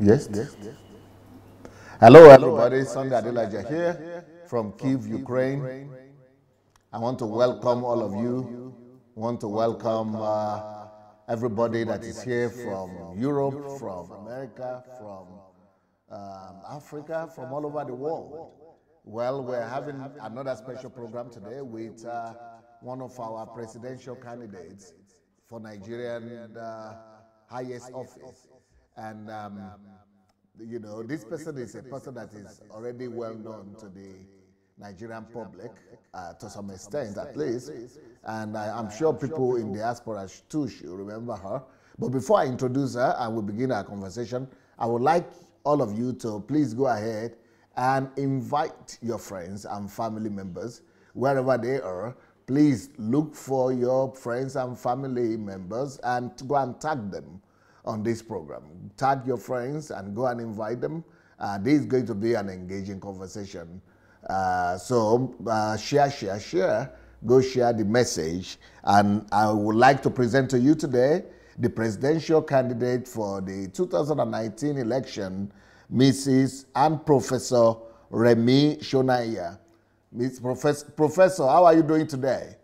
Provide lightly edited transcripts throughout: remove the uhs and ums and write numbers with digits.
Yes. Hello, everybody. Sunday Adelaja here from Kyiv, Ukraine. I want to welcome all of you. I want to welcome everybody that is here from Europe, from America, from Africa, from all over the world. Well, we're having another special program today with one of our presidential candidates for Nigerian highest office. And you know, this person is a person that is already well known to the Nigerian public, to some extent at least, and I'm sure people in the diaspora too should remember her. But before I introduce her and we begin our conversation, I would like all of you to please go ahead and invite your friends and family members wherever they are. Please look for your friends and family members and go and tag them on this program. Tag your friends and go and invite them. This is going to be an engaging conversation. So share. Go share the message. And I would like to present to you today the presidential candidate for the 2019 election, Mrs. and Professor Remi Sonaiya. Miss Professor, how are you doing today?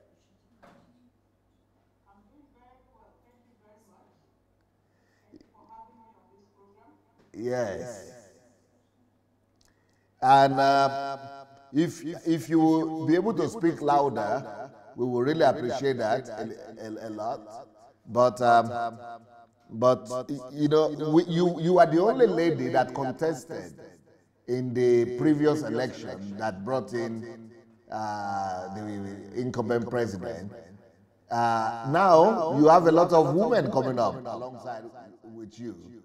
Yes. And if you will be able to speak louder, we will really appreciate that a lot. But you know, you are the only lady that contested in the previous election that brought in the incumbent president. Now you have a lot of women coming up alongside with you,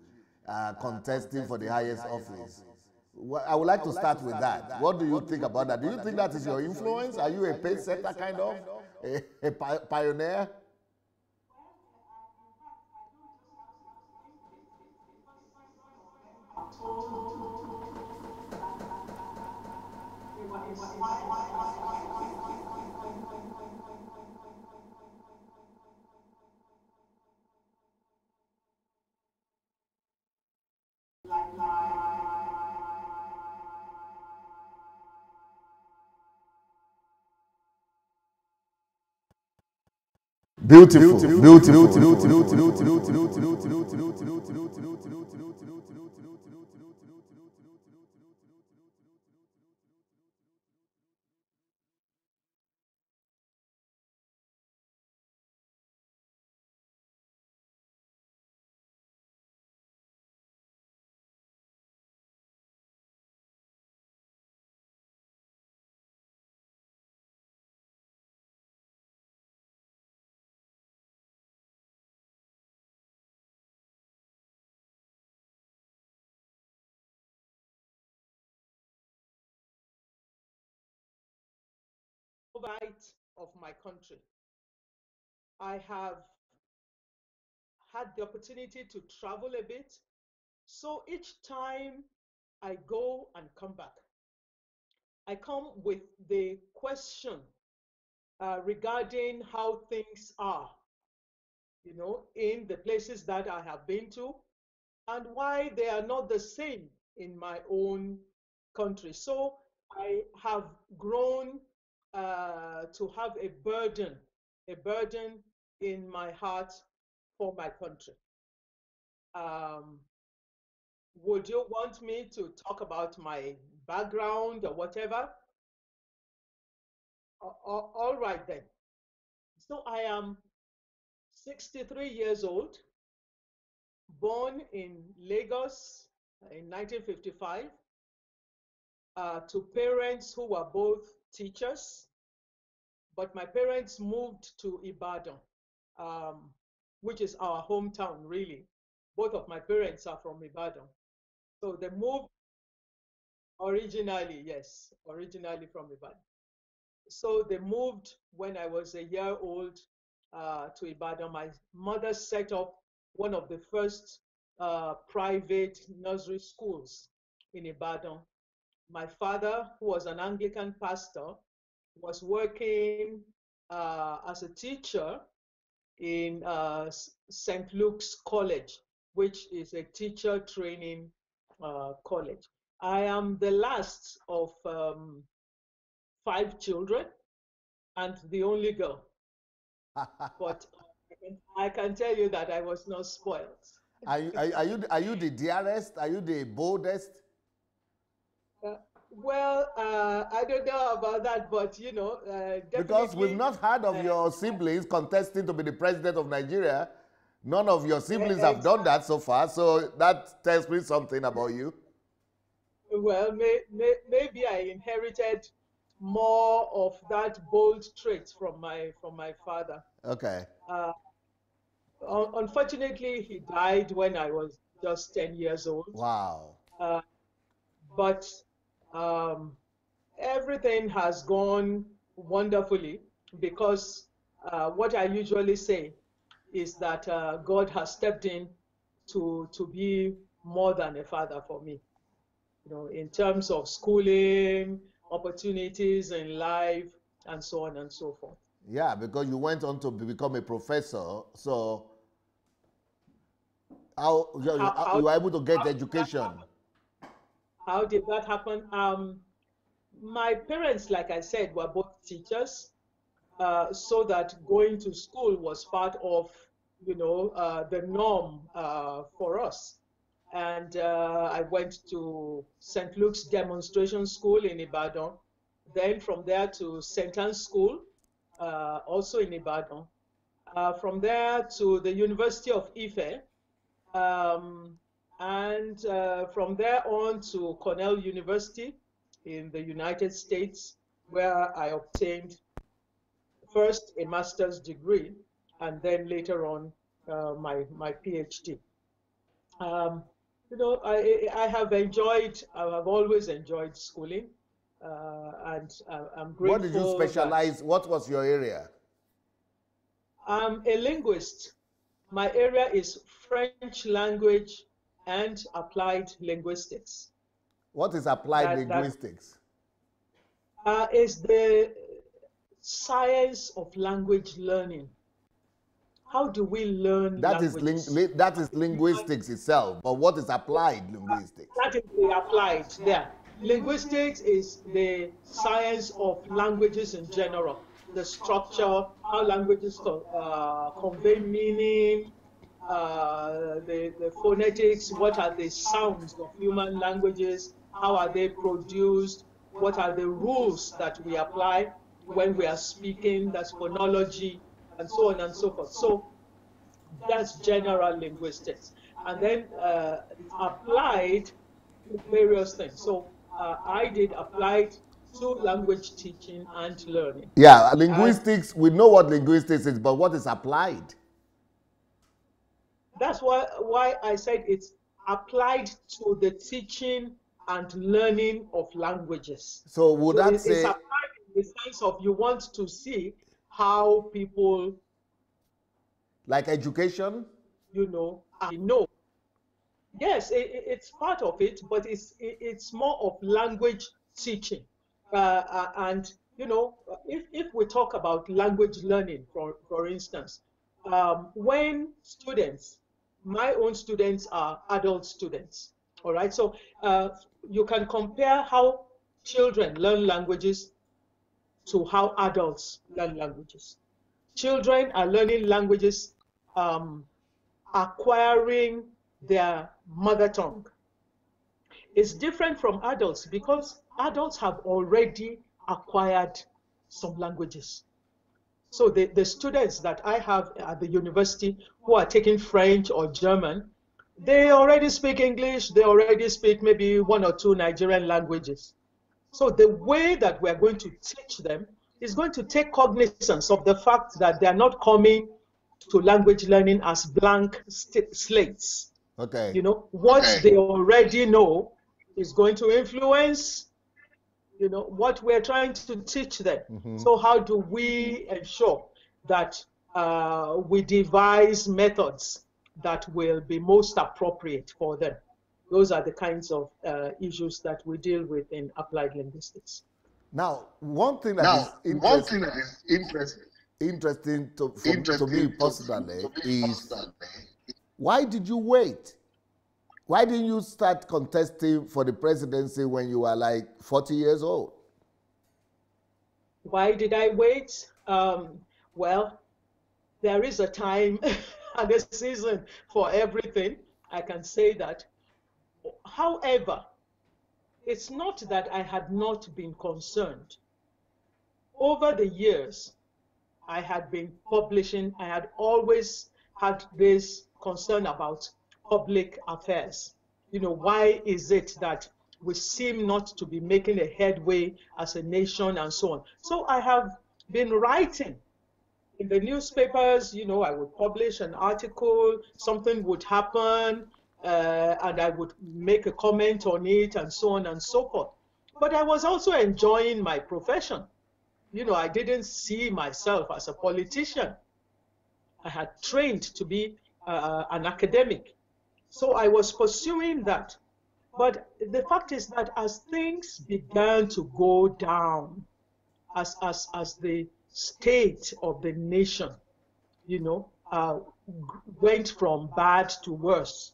contesting for the highest office. Well, I would like to start with that. What do you think about that? Do you think that is your influence? Are you a pace setter kind of? A pioneer? Beautiful. Right of my country. I have had the opportunity to travel a bit. So each time I go and come back, I come with the question regarding how things are, in the places that I have been to and why they are not the same in my own country. So I have grown to have a burden in my heart for my country. Um, would you want me to talk about my background or whatever? All right then. So I am 63 years old, born in Lagos in 1955, to parents who were both teachers, but my parents moved to Ibadan, um, which is our hometown, really. Both of my parents are from Ibadan. So they moved originally, yes, originally from Ibadan. So they moved when I was a year old to Ibadan. My mother set up one of the first private nursery schools in Ibadan. My father, who was an Anglican pastor, was working as a teacher in St. Luke's College, which is a teacher training college. I am the last of 5 children and the only girl. But I can tell you that I was not spoiled. Are you the dearest? Are you the boldest? Uh, well, I don't know about that, but Because we've definitely. not heard of Uh, your siblings contesting to be the president of Nigeria. None of your siblings have done exactly. that so far, so that tells me something about you. Well, maybe I inherited more of that bold trait from my father. Okay. Uh, Unfortunately, he died when I was just 10 years old. Wow. Uh, but um, everything has gone wonderfully because what I usually say is that God has stepped in to be more than a father for me, in terms of schooling, opportunities in life, and so on and so forth. Yeah, because you went on to become a professor, so how How you were able to get how did that education? happen? How did that happen? My parents, like I said, were both teachers, so that going to school was part of, the norm for us. And I went to St. Luke's Demonstration School in Ibadan, then from there to St. Anne's School, also in Ibadan. From there to the University of Ife, um, and from there on to Cornell University in the United States, where I obtained first a master's degree and then later on my PhD. Um, I have I have always enjoyed schooling, and I'm What did you grateful that specialize? What was your area? I'm a linguist. My area is French language and applied linguistics. What is applied That linguistics? is the science of language learning. How do we learn languages? That is linguistics itself, but what is applied linguistics? That is the applied there. Linguistics is the science of languages in general, the structure, how languages convey meaning, the phonetics, what are the sounds of human languages, how are they produced, what are the rules that we apply when we are speaking, that's phonology, and so on and so forth. So that's general linguistics. And then it's applied to various things. So I did applied to language teaching and learning. Yeah, And linguistics, we know what linguistics is, but what is applied? that's why I said it's applied to the teaching and learning of languages. So would So that it's say, applied in the sense of you want to see how people, like education? know. Yes, it's part of it, but it's more of language teaching. And if we talk about language learning, for instance, when students, my own students are adult students, all right. So you can compare how children learn languages to how adults learn languages. Children are learning languages, um, acquiring their mother tongue. It's different from adults because adults have already acquired some languages. So the students that I have at the university who are taking French or German, they already speak English, they already speak maybe one or two Nigerian languages. So the way that we're going to teach them is going to take cognizance of the fact that they're not coming to language learning as blank slates. Okay. What they already know is going to influence, what we're trying to teach them. So how do we ensure that we devise methods that will be most appropriate for them? Those are the kinds of issues that we deal with in applied linguistics. Now, one thing that is interesting to me personally is, why did you wait? Why didn't you start contesting for the presidency when you were like 40 years old? Why did I wait? Well, there is a time and a season for everything. I can say that. However, it's not that I had not been concerned. Over the years, I had been publishing, I had always had this concern about public affairs. You know, why is it that we seem not to be making a headway as a nation and so on? So I have been writing in the newspapers. You know, I would publish an article, something would happen, and I would make a comment on it and so on and so forth. But I was also enjoying my profession. You know, I didn't see myself as a politician. I had trained to be an academic. So I was pursuing that. But the fact is that as things began to go down, as the state of the nation, you know, went from bad to worse,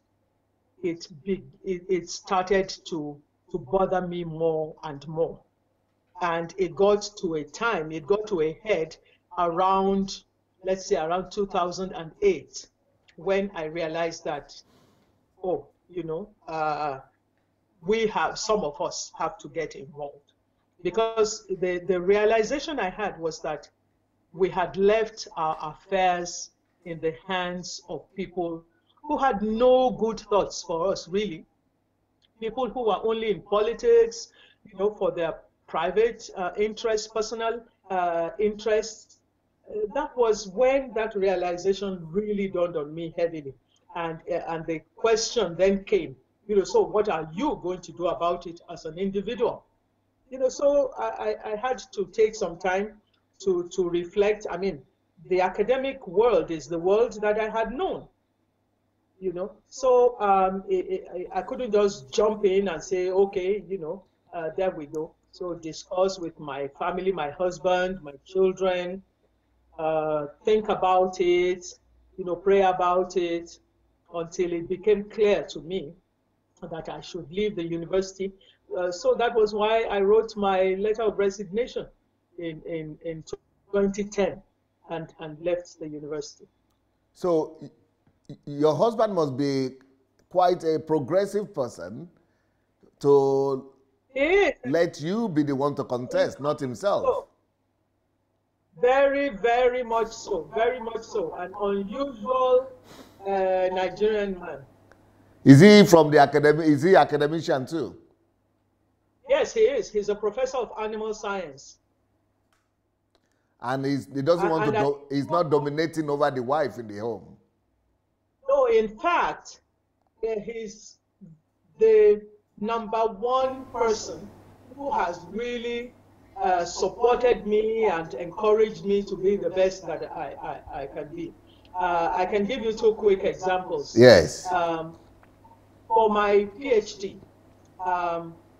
it started to bother me more and more. And it got to a head around, let's say around 2008, when I realized that, oh, you know, some of us have to get involved. Because the realization I had was that we had left our affairs in the hands of people who had no good thoughts for us, really. People who were only in politics, you know, for their private interests, personal interests. That was when that realization really dawned on me heavily. And the question then came, you know, so what are you going to do about it as an individual? You know, so I had to take some time to reflect. I mean, the academic world is the world that I had known, you know. So I couldn't just jump in and say, okay, you know, there we go. So discuss with my family, my husband, my children, think about it, you know, pray about it, until it became clear to me that I should leave the university. So that was why I wrote my letter of resignation in 2010 and left the university. So your husband must be quite a progressive person to let you be the one to contest, not himself. So, very, very much so, very much so. An unusual Nigerian man. Is he from the academy? Is he academician too? Yes, he is. He's a professor of animal science. And he doesn't want to. He's not dominating over the wife in the home. No, in fact, he's the #1 person who has really supported me and encouraged me to be the best that I can be. I can give you 2 quick examples. Yes. For my PhD,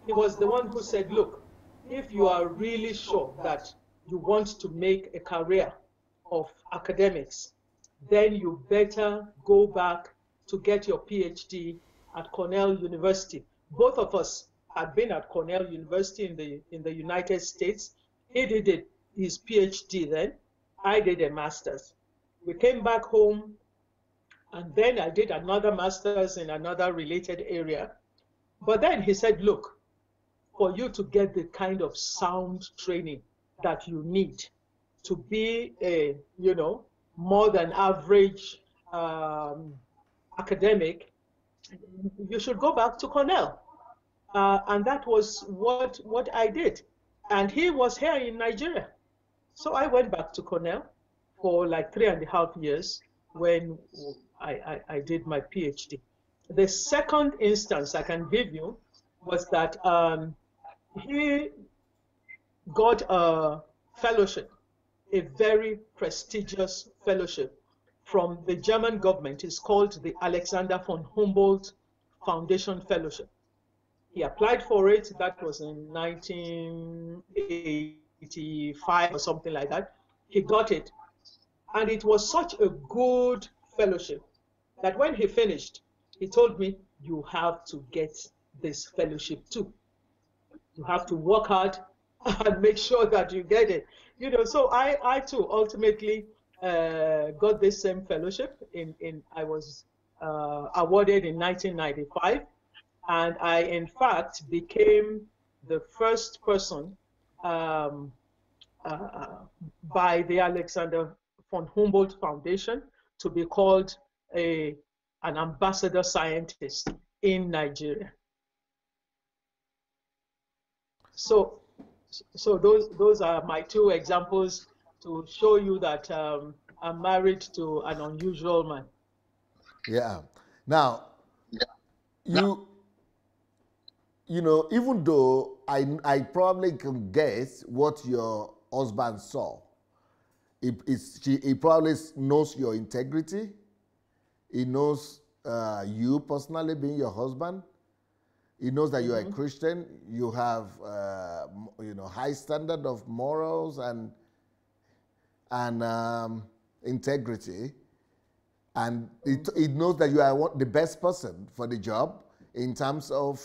he was the one who said, look, if you are really sure that you want to make a career of academics, then you better go back to get your PhD at Cornell University. Both of us had been at Cornell University in the United States. He did his PhD then. I did a master's. We came back home, and then I did another master's in another related area. But then he said, look, for you to get the kind of sound training that you need to be a, you know, more than average academic, you should go back to Cornell. And that was what I did. And he was here in Nigeria. So I went back to Cornell for like 3.5 years when I did my PhD. The second instance I can give you was that he got a fellowship, a very prestigious fellowship from the German government. It's called the Alexander von Humboldt Foundation Fellowship. He applied for it. That was in 1985 or something like that. He got it. And it was such a good fellowship that when he finished, he told me, you have to get this fellowship too. You have to work hard and make sure that you get it. So I too ultimately got this same fellowship. I was awarded in 1995, and I in fact became the first person um, by the Alexander von Humboldt Foundation to be called an ambassador scientist in Nigeria. So those are my two examples to show you that I'm married to an unusual man. Yeah. Now, you even though I probably can guess what your husband saw, he probably knows your integrity. He knows you personally being your husband. He knows that you're a Christian. You have high standard of morals and integrity, and he knows that you are the best person for the job in terms of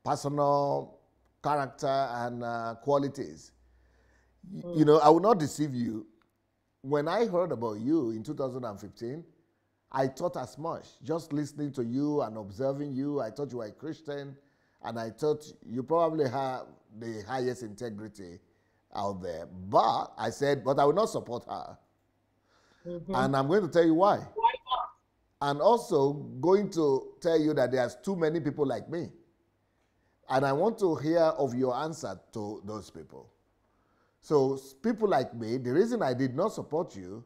personal character and qualities. I will not deceive you. When I heard about you in 2015, I thought as much. Just listening to you and observing you, I thought you were a Christian, and I thought you probably have the highest integrity out there. But I said, but I will not support her. And I'm going to tell you why. Why not? And also going to tell you that there's too many people like me. And I want to hear of your answer to those people. So people like me, the reason I did not support you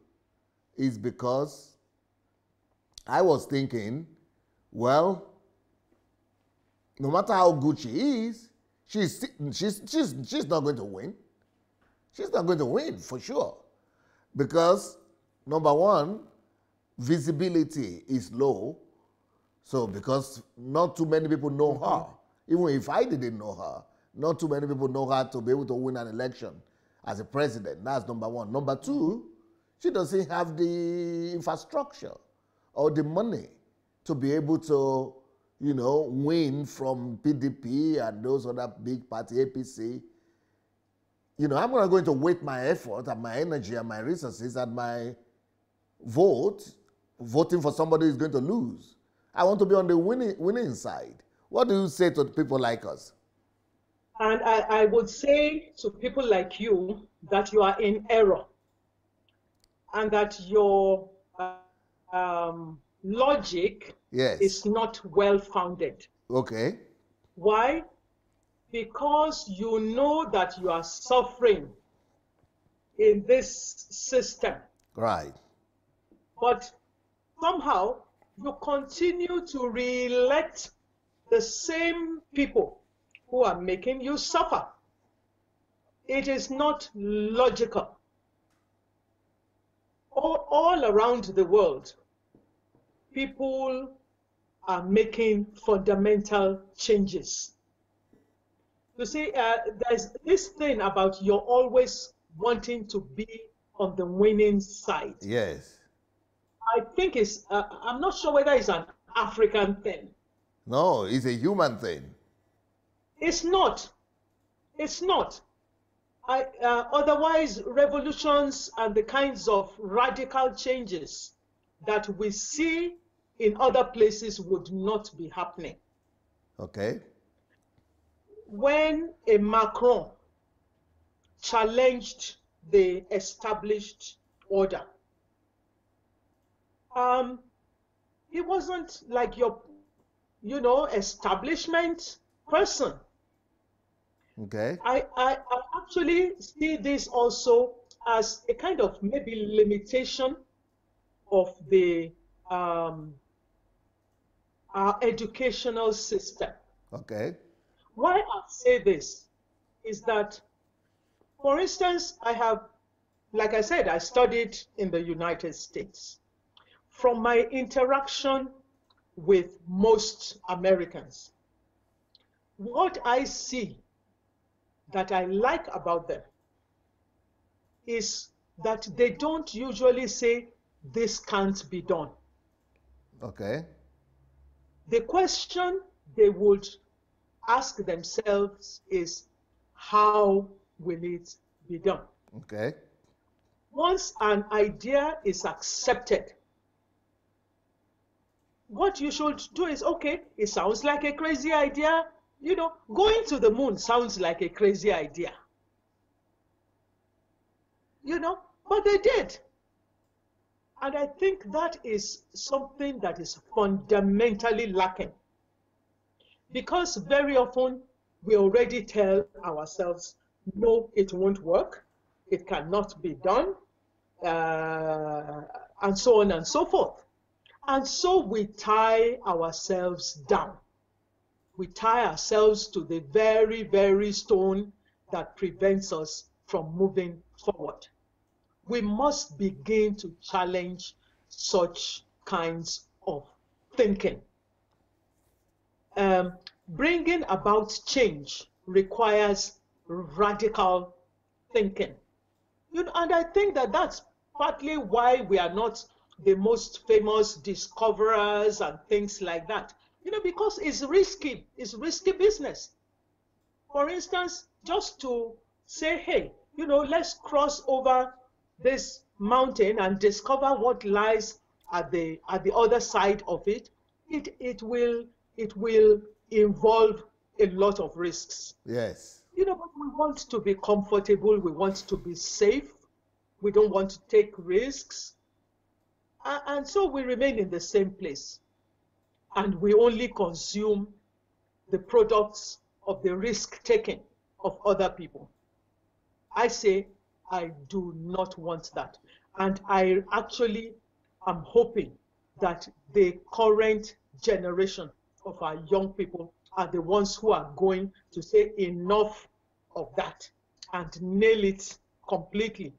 is because I was thinking, well, no matter how good she is, she's not going to win. She's not going to win for sure. Because number one, visibility is low. So because not too many people know her. Even if I didn't know her, not too many people know her to be able to win an election as a president. That's number one. Number two, she doesn't have the infrastructure or the money to be able to, win from PDP and those other big party, APC. I'm not going to waste my effort and my energy and my resources and my voting for somebody who's going to lose. I want to be on the winning side. What do you say to people like us? And I would say to people like you that you are in error and that your logic is not well-founded. Okay. Why? Because you know that you are suffering in this system. Right. But somehow you continue to re-elect the same people who are making you suffer. It is not logical. All around the world, people are making fundamental changes. You see, there's this thing about you're always wanting to be on the winning side. Yes. I think it's, I'm not sure whether it's an African thing. No, it's a human thing. It's not. It's not. Otherwise, revolutions and the kinds of radical changes that we see in other places would not be happening. Okay. When a Macron challenged the established order, he wasn't like your, establishment person. Okay. I actually see this also as a kind of maybe limitation of our educational system. Okay. Why I say this is that, for instance, like I said, I studied in the United States. From my interaction with most Americans, what I see that I like about them is that they don't usually say, this can't be done. Okay. The question they would ask themselves is, how will it be done? Okay. Once an idea is accepted, what you should do is, okay, it sounds like a crazy idea. You know, going to the moon sounds like a crazy idea. You know, but they did. And I think that is something that is fundamentally lacking. Because very often we already tell ourselves, no, it won't work, it cannot be done, and so on and so forth. And so we tie ourselves down. We tie ourselves to the very, very stone that prevents us from moving forward. We must begin to challenge such kinds of thinking. Bringing about change requires radical thinking. You know, and I think that that's partly why we are not the most famous discoverers and things like that. You know, because it's risky business. For instance, just to say, hey, you know, let's cross over this mountain and discover what lies at the other side of it. It will involve a lot of risks. Yes. You know, but we want to be comfortable, we want to be safe, we don't want to take risks. And so we remain in the same place. And we only consume the products of the risk-taking of other people. I say, I do not want that. And I actually am hoping that the current generation of our young people are the ones who are going to say enough of that and nail it completely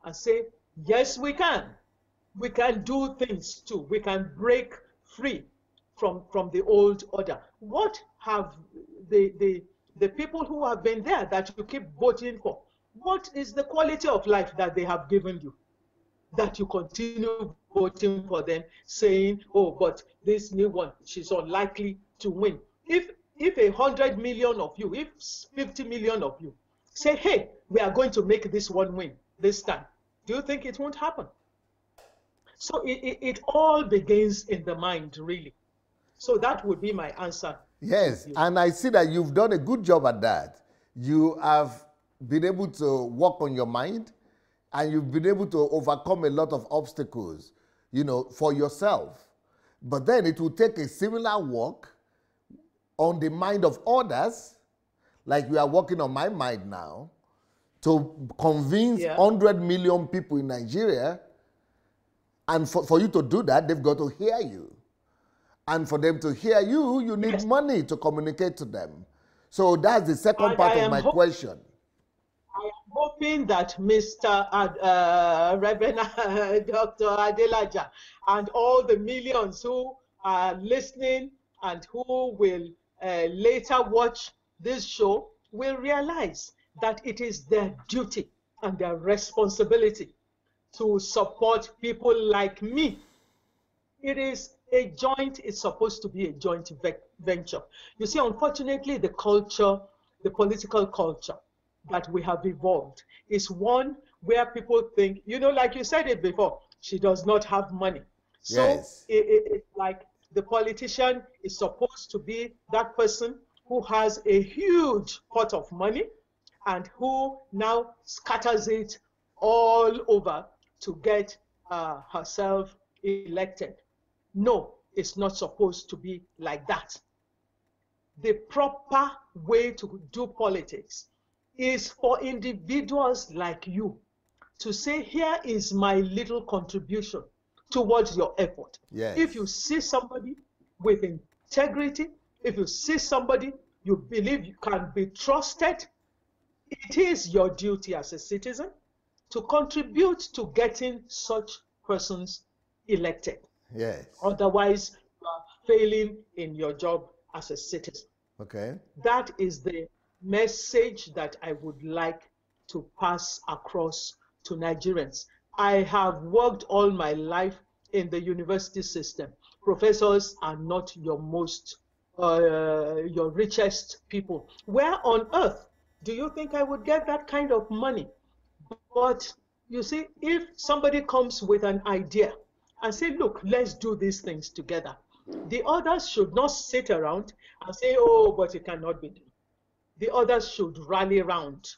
and say, yes, we can. We can do things too. We can break free from the old order. What have the people who have been there that you keep voting for, what is the quality of life that they have given you that you continue voting for them, saying, oh, but this new one, she's unlikely to win? If 100 million of you, if 50 million of you say, hey, we are going to make this one win this time, do you think it won't happen? So it all begins in the mind, really. So that would be my answer. Yes, and I see that you've done a good job at that. You have been able to work on your mind, and you've been able to overcome a lot of obstacles, you know, for yourself. But then it will take a similar work on the mind of others, like you are working on my mind now, to convince 100 million people in Nigeria. And for you to do that, they've got to hear you. And for them to hear you, you need money to communicate to them. So that's the second part of my question. I am hoping that Mr. Reverend Dr. Adelaja and all the millions who are listening and who will later watch this show will realize that it is their duty and their responsibility to support people like me. It is a joint, it's supposed to be a joint venture. You see, unfortunately, the culture, the political culture that we have evolved is one where people think, you know, like you said it before, she does not have money. So it's like the politician is supposed to be that person who has a huge pot of money and who now scatters it all over to get herself elected. No, it's not supposed to be like that. The proper way to do politics is for individuals like you to say, here is my little contribution towards your effort. Yes. If you see somebody with integrity, if you see somebody you believe you can be trusted, it is your duty as a citizen to contribute to getting such persons elected. Yes. Otherwise, you are failing in your job as a citizen. Okay. That is the message that I would like to pass across to Nigerians. I have worked all my life in the university system, professors are not your your richest people. Where on earth do you think I would get that kind of money? But you see, if somebody comes with an idea and say, look, let's do these things together, the others should not sit around and say, oh, but it cannot be done. The others should rally around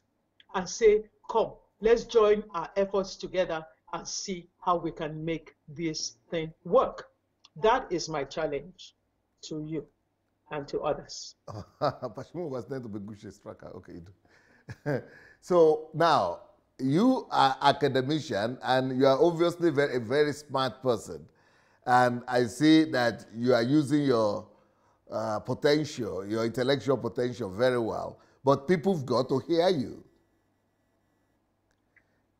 and say, come, let's join our efforts together and see how we can make this thing work. That is my challenge to you and to others. Pashmo was meant to be Gucci Straka. Okay. So now, you are academician and you are obviously a very smart person. And I see that you are using your potential, your intellectual potential very well. But people have got to hear you.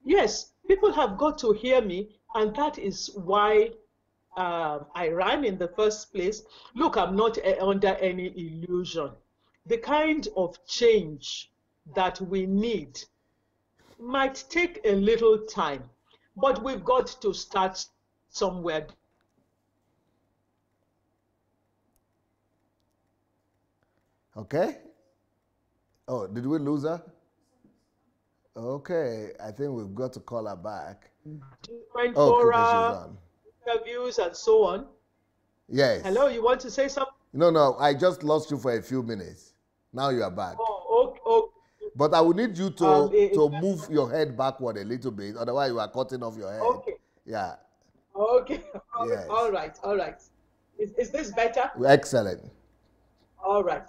Yes, people have got to hear me, and that is why I ran in the first place. Look, I'm not under any illusion. The kind of change that we need might take a little time, but we've got to start somewhere. Okay? Oh, did we lose her? Okay, I think we've got to call her back. Different okay, fora, interviews, and so on. Yes. Hello, you want to say something? No, I just lost you for a few minutes. Now you are back. Oh, okay. But I will need you to move your head backward a little bit, otherwise you are cutting off your head. Okay. Yeah. Okay. Yes. All right. Is this better? Excellent. All right.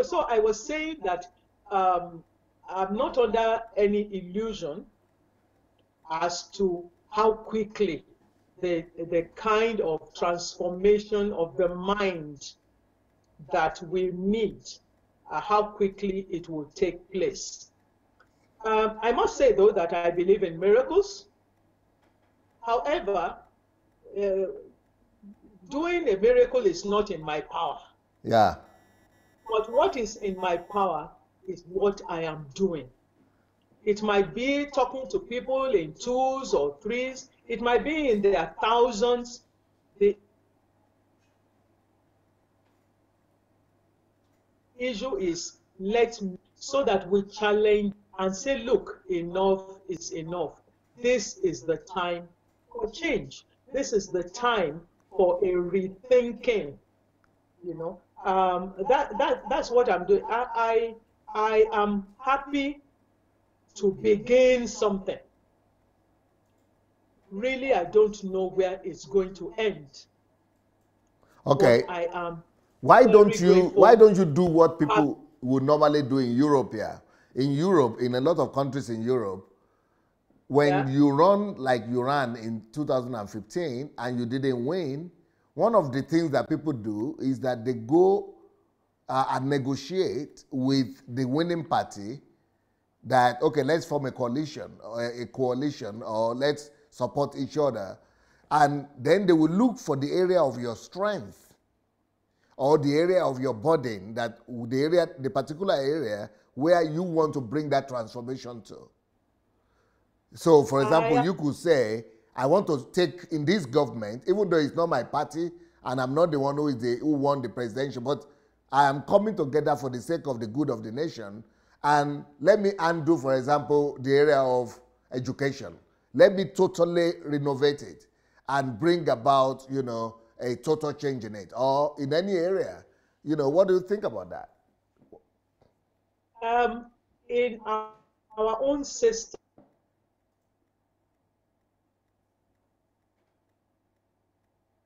So I was saying that I'm not under any illusion as to how quickly the kind of transformation of the mind that we need, how quickly it will take place. I must say, though, that I believe in miracles. However, doing a miracle is not in my power. Yeah. But what is in my power is what I am doing. It might be talking to people in twos or threes. It might be in their thousands. The issue is so that we challenge and say, look, enough is enough. This is the time for change. This is the time for a rethinking. That's what I'm doing. I am happy to begin something. Really, I don't know where it's going to end. Okay. But I am. Why don't you do what people would normally do in Europe here? In Europe, in a lot of countries in Europe, when you run like you ran in 2015 and you didn't win, one of the things that people do is that they go and negotiate with the winning party that, okay, let's form a coalition or let's support each other. And then they will look for the area of your strength or the area of your burden, the particular area where you want to bring that transformation to. So, for example, you could say, I want to take in this government, even though it's not my party and I'm not the one who won the presidential, but I am coming together for the sake of the good of the nation. And let me undo, for example, the area of education. Let me totally renovate it and bring about, a total change in it, or in any area. What do you think about that? In our own system.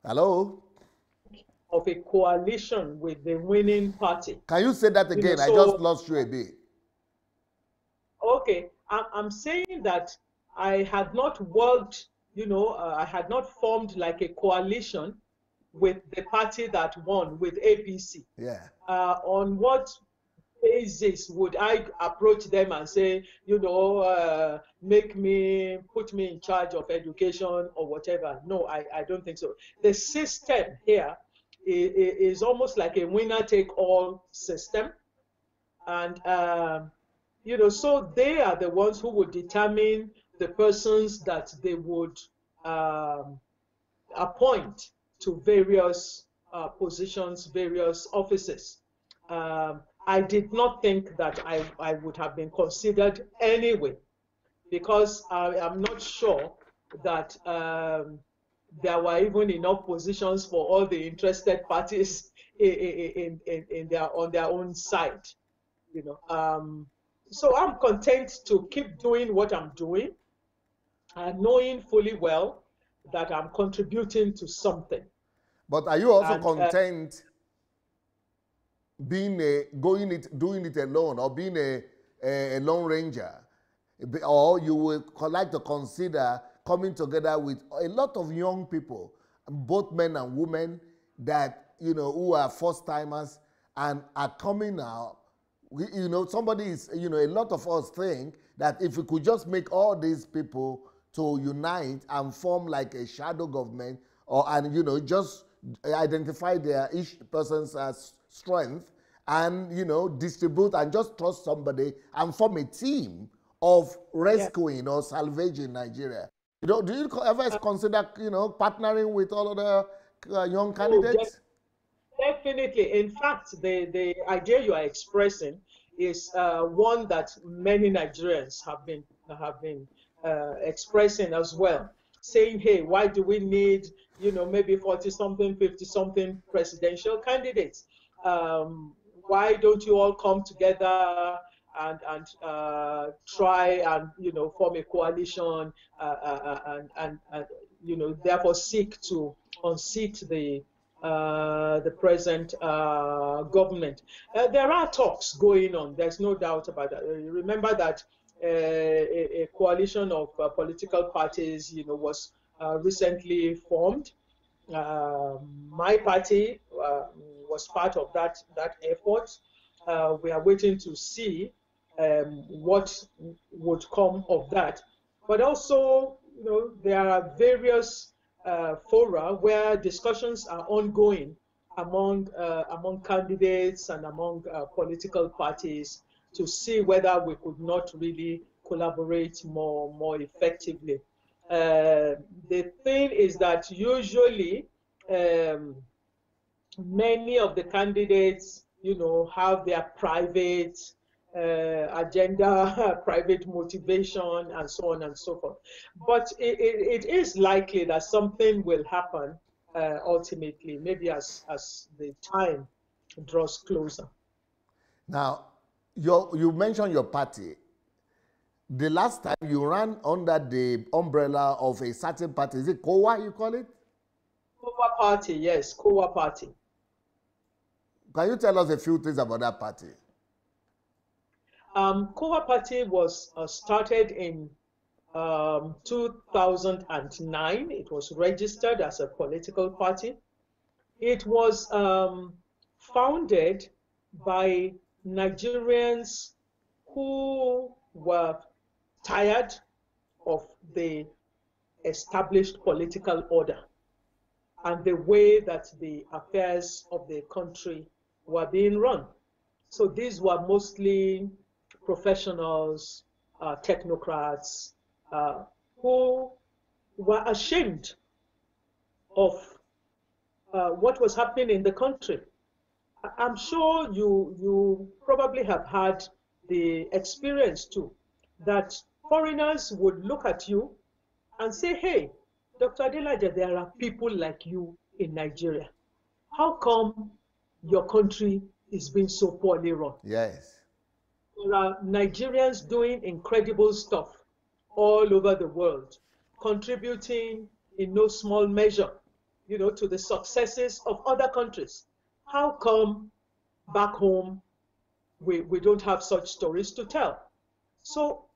Hello? Of a coalition with the winning party. Can you say that again? I just lost you a bit. Okay, I'm saying that I had not worked, I had not formed like a coalition with the party that won, with APC. Yeah. On what basis would I approach them and say, put me in charge of education or whatever? No, I don't think so. The system here is almost like a winner-take-all system. And, so they are the ones who would determine the persons that they would appoint to various positions, various offices. I did not think that I would have been considered anyway, because I am not sure that there were even enough positions for all the interested parties on their own side. So I'm content to keep doing what I'm doing, and knowing fully well that I'm contributing to something. But are you also And content being doing it alone, or being a lone ranger? Or you would like to consider coming together with a lot of young people, both men and women, that, who are first timers and are coming out. Somebody is, a lot of us think that if we could just make all these people to unite and form like a shadow government, and just identify each person's strength, and distribute and just trust somebody and form a team of rescuing or salvaging Nigeria. Do you ever consider, partnering with all other young candidates? Definitely. In fact, the idea you are expressing is one that many Nigerians have been expressing as well, saying, "Hey, why do we need, maybe 40-something, 50-something presidential candidates? Why don't you all come together and try and form a coalition and therefore seek to unseat the present government?" There are talks going on. There's no doubt about that. Remember that a coalition of political parties, was recently formed. My party was part of that effort. We are waiting to see what would come of that. But also, there are various fora where discussions are ongoing among candidates and among political parties to see whether we could not really collaborate more effectively. The thing is that usually many of the candidates, have their private agenda, private motivation, and so on and so forth. But it is likely that something will happen ultimately, maybe as the time draws closer. Now, you mentioned your party. The last time you ran under the umbrella of a certain party, is it COA you call it? COA party, yes, COA party. Can you tell us a few things about that party? COA party was started in 2009. It was registered as a political party. It was founded by Nigerians who were tired of the established political order and the way that the affairs of the country were being run. So these were mostly professionals, technocrats, who were ashamed of what was happening in the country. I'm sure you probably have had the experience too, that foreigners would look at you and say, "Hey, Dr. Adelaja, there are people like you in Nigeria. How come your country is being so poorly run?" Yes. There are Nigerians doing incredible stuff all over the world, contributing in no small measure, to the successes of other countries. How come back home we don't have such stories to tell? So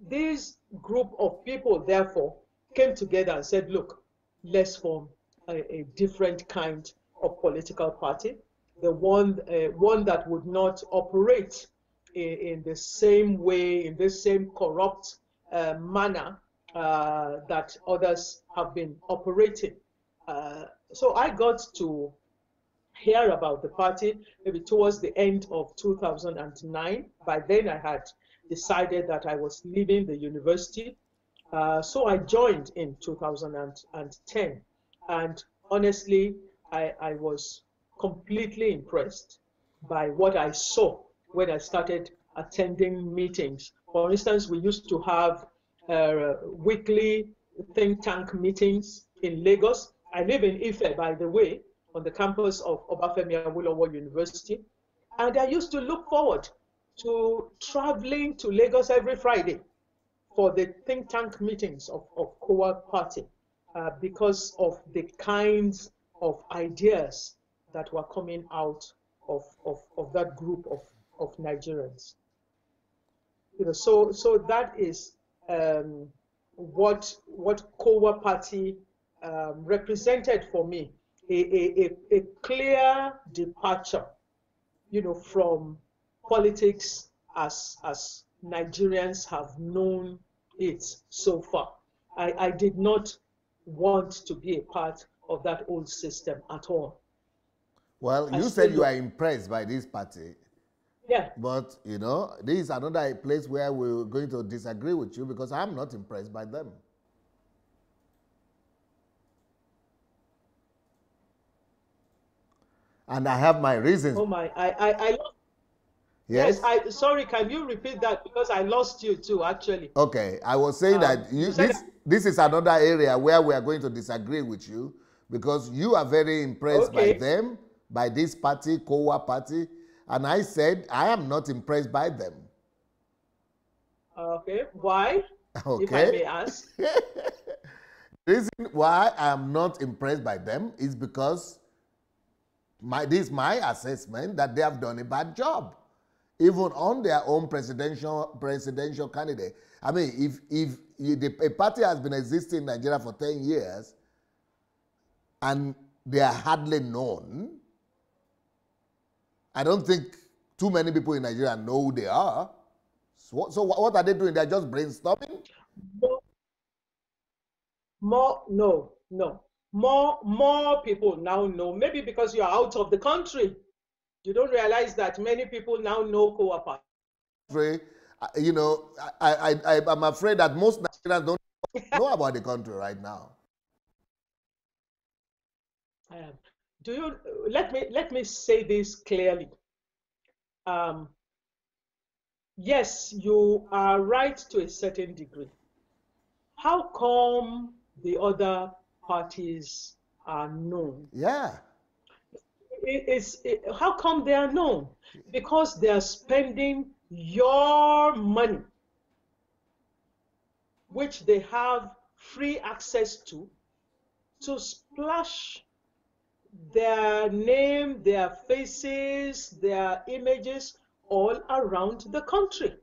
this group of people, therefore, came together and said, "Look, let's form a different kind of political party, the one that would not operate in the same way, in the same corrupt manner that others have been operating." So I got to hear about the party maybe towards the end of 2009. By then I had decided that I was leaving the university. So I joined in 2010. And honestly, I was completely impressed by what I saw when I started attending meetings. For instance, we used to have weekly think tank meetings in Lagos. I live in Ife, by the way, on the campus of Obafemi Awolowo University. And I used to look forward to traveling to Lagos every Friday for the think tank meetings of COA Party because of the kinds of ideas that were coming out of that group of Nigerians. So that is what COA Party represented for me, a clear departure, from politics as Nigerians have known it so far. I did not want to be a part of that old system at all. Well, you said you are impressed by this party. Yeah. But, this is another place where we're going to disagree with you because I'm not impressed by them. And I have my reasons. Oh my, I lost. Yes. Sorry, can you repeat that? Because I lost you too, actually. Okay, I was saying that this is another area where we are going to disagree with you because you are very impressed by them, by this party, COA Party, and I said I am not impressed by them. Okay, why? Okay. If I may ask. The reason why I am not impressed by them is because this is my assessment that they have done a bad job, even on their own presidential candidate. I mean, if a party has been existing in Nigeria for 10 years and they are hardly known, I don't think too many people in Nigeria know who they are. So what are they doing? They're just brainstorming? No. More people now know. Maybe because you are out of the country. You don't realize that many people now know COA Party. I'm afraid that most Nigerians don't know about the country right now. Let me say this clearly. Yes, you are right to a certain degree. How come the other parties are known? Yeah. How come they are known? Because they are spending your money, which they have free access to splash their name, their faces, their images all around the country.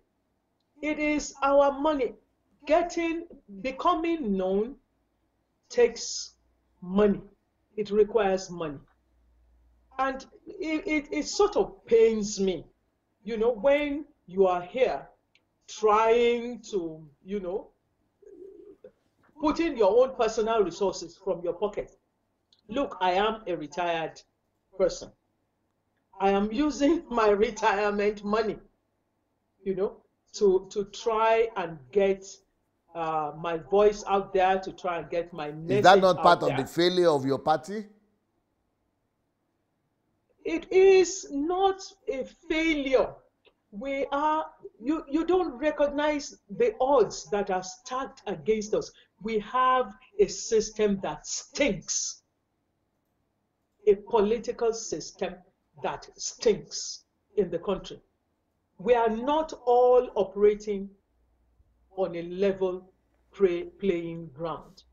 It is our money. Becoming known takes money. It requires money. And it sort of pains me, when you are here trying to, put in your own personal resources from your pocket. Look, I am a retired person. I am using my retirement money, to try and get my voice out there, to try and get my message out there. Is that not part of the failure of your party? It is not a failure. You don't recognize the odds that are stacked against us. We have a system that stinks. A political system that stinks in the country. We are not all operating on a level playing ground.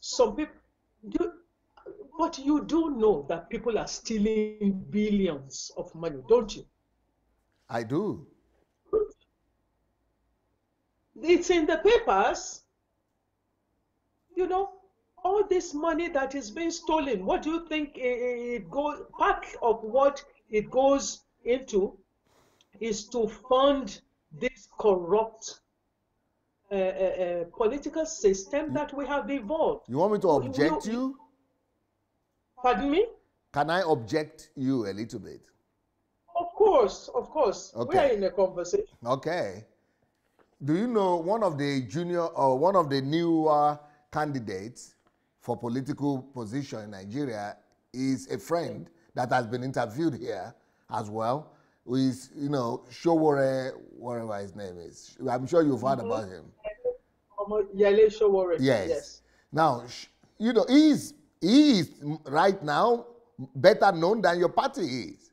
Some people but you do know that people are stealing billions of money, don't you? I do. It's in the papers. All this money that is being stolen, what do you think it goes, part of what it goes into is to fund this corrupt political system that we have evolved. You want me to object you? Pardon me? Can I object you a little bit? Of course. Okay. We are in a conversation. Okay. Do you know one of the newer candidates for political position in Nigeria is a friend that has been interviewed here as well, who is, you know, Showore, whatever his name is. I'm sure you've heard about him. Yele Showore. Yes. Now, you know, he is right now better known than your party is.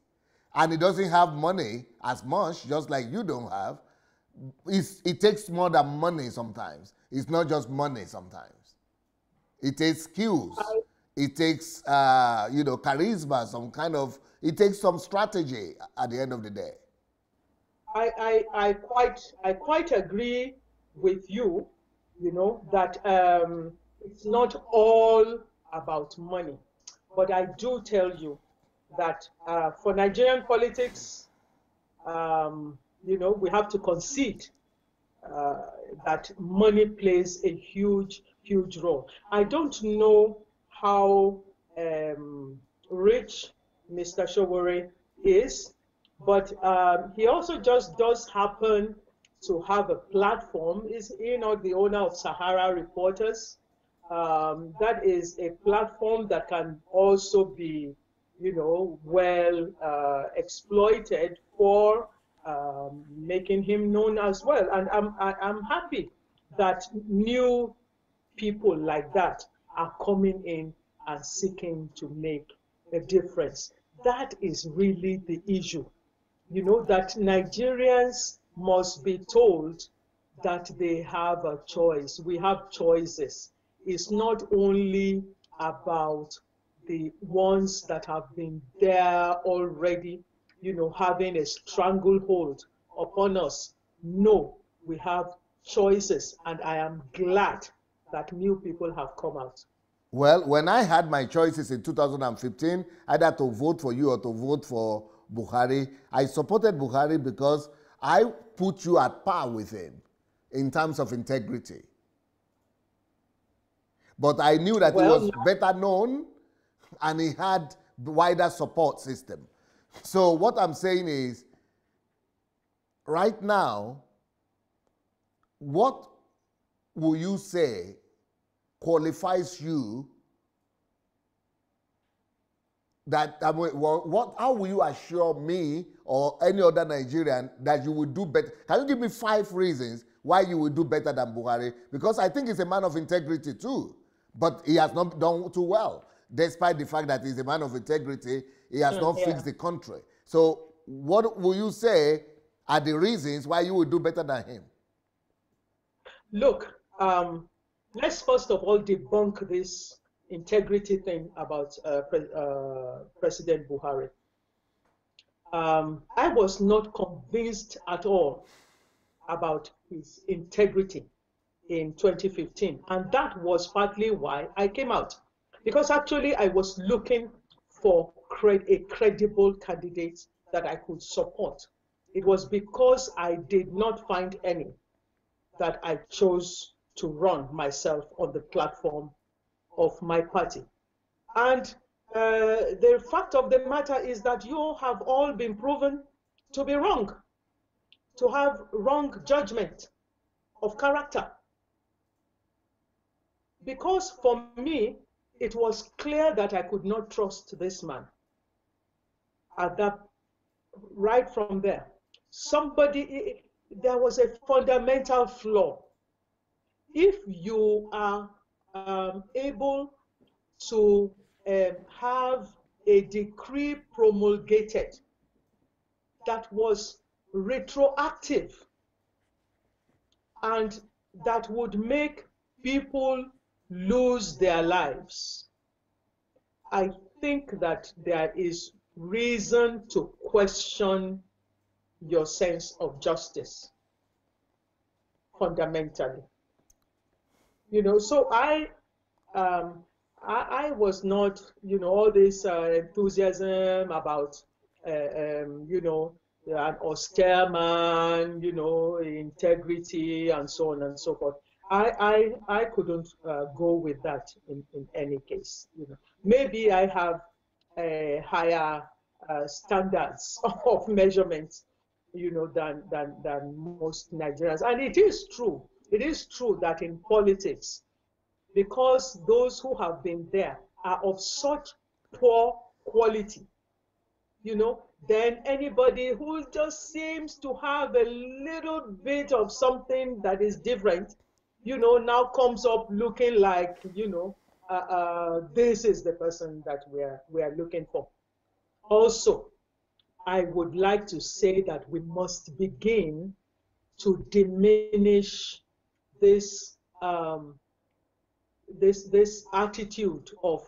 And he doesn't have money as much, just like you don't have. It takes more than money sometimes. It's not just money sometimes. It takes skills. It takes, you know, charisma, some kind of, it takes some strategy at the end of the day. I quite agree with you, you know, that it's not all about money. But I do tell you that for Nigerian politics, you know, we have to concede that money plays a huge, huge role. I don't know how rich Mr. Showore is, but he also just does happen to have a platform. Is, you know, the owner of Sahara Reporters. That is a platform that can also be, you know, well exploited for making him known as well. And I'm happy that new people like that are coming in and seeking to make a difference. That is really the issue. You know, that Nigerians must be told that they have a choice. We have choices. It's not only about the ones that have been there already, you know, having a stranglehold upon us. No, we have choices, and I am glad that new people have come out. Well, when I had my choices in 2015, either to vote for you or to vote for Buhari, I supported Buhari because I put you at par with him in terms of integrity. But I knew that he was better known and he had wider support system. So what I'm saying is, right now, what will you say qualifies you that, how will you assure me or any other Nigerian that you will do better? Can you give me 5 reasons why you will do better than Buhari? Because I think he's a man of integrity too, but he has not done too well. Despite the fact that he's a man of integrity, he has not fixed the country. So what will you say are the reasons why you will do better than him? Look, let's first of all debunk this integrity thing about President Buhari. I was not convinced at all about his integrity in 2015, and that was partly why I came out. Because actually I was looking for a credible candidate that I could support. It was because I did not find any that I chose to run myself on the platform of my party. And the fact of the matter is that you have all been proven to be wrong, to have wrong judgment of character. Because for me, it was clear that I could not trust this man at that, right from there. There was a fundamental flaw. If you are able to have a decree promulgated that was retroactive and that would make people lose their lives, I think that there is reason to question your sense of justice fundamentally. You know, so I was not, you know, all this enthusiasm about, you know, an austere man, you know, integrity and so on and so forth. I couldn't go with that in any case. You know, maybe I have higher standards of measurement, you know, than most Nigerians. And it is true. It is true that in politics, because those who have been there are of such poor quality, then anybody who just seems to have a little bit of something that is different, now comes up looking like, this is the person that we are looking for. Also, I would like to say that we must begin to diminish this this attitude of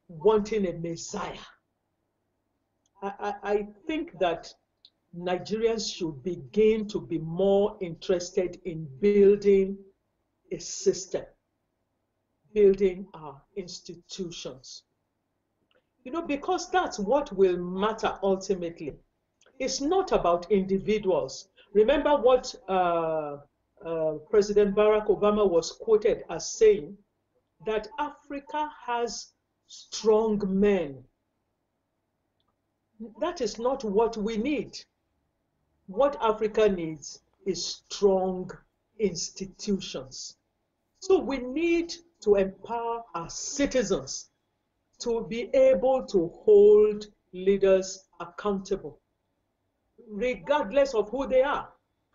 wanting a messiah. I think that Nigerians should begin to be more interested in building a system, building our institutions. Because that's what will matter ultimately. It's not about individuals. Remember what President Barack Obama was quoted as saying, that Africa has strong men. That is not what we need. What Africa needs is strong institutions. So we need to empower our citizens to be able to hold leaders accountable, regardless of who they are,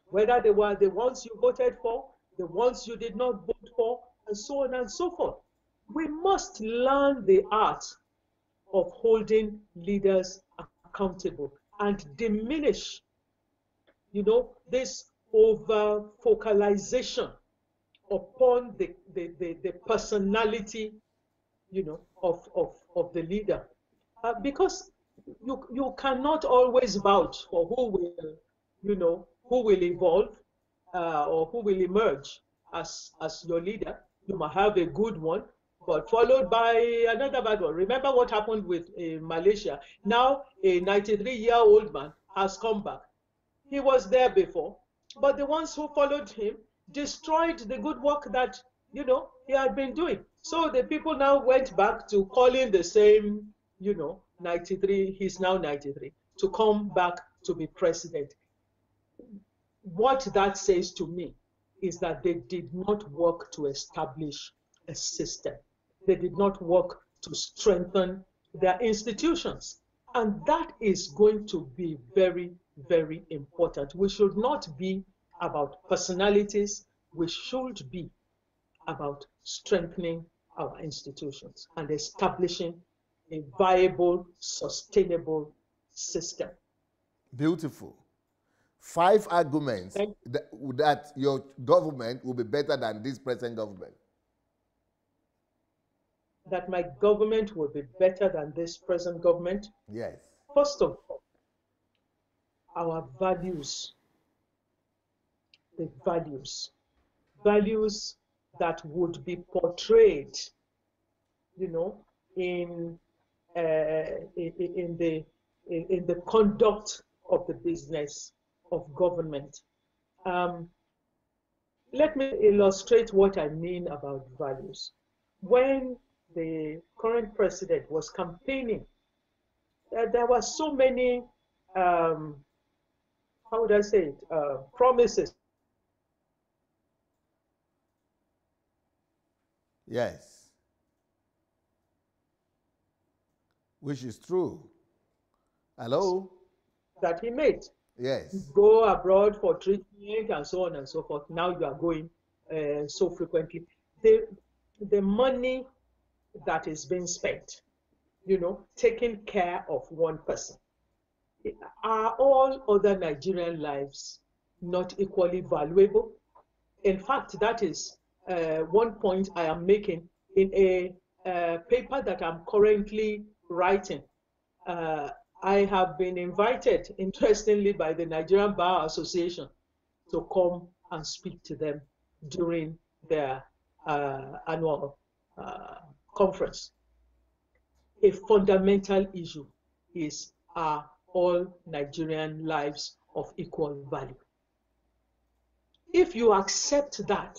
whether they were the ones you voted for, the ones you did not vote for, and so on and so forth. We must learn the art of holding leaders accountable and diminish, this over focalization upon the personality, of the leader. Because you cannot always vouch for who will evolve or who will emerge as your leader. You might have a good one, but followed by another bad one. Remember what happened with Malaysia. Now a 93-year-old man has come back. He was there before, but the ones who followed him destroyed the good work that he had been doing. So the people now went back to calling the same 93, he's now 93, to come back to be president. What that says to me is that they did not work to establish a system. They did not work to strengthen their institutions. And that is going to be very, very important. We should not be about personalities. We should be about strengthening our institutions and establishing a viable, sustainable system. Beautiful. 5 arguments that your government will be better than this present government. That my government will be better than this present government? Yes. First of all, our values. The values that would be portrayed, in the conduct of the business of government. Let me illustrate what I mean about values. When the current president was campaigning, there were so many, how would I say it, promises. Yes. Which is true. Hello? That he made. Yes. Go abroad for treatment and so on and so forth. Now you are going so frequently. The money that is being spent, taking care of one person. Are all other Nigerian lives not equally valuable? In fact, that is one point I am making in a paper that I'm currently writing. I have been invited, interestingly, by the Nigerian Bar Association to come and speak to them during their annual conference. A fundamental issue is, are all Nigerian lives of equal value? If you accept that,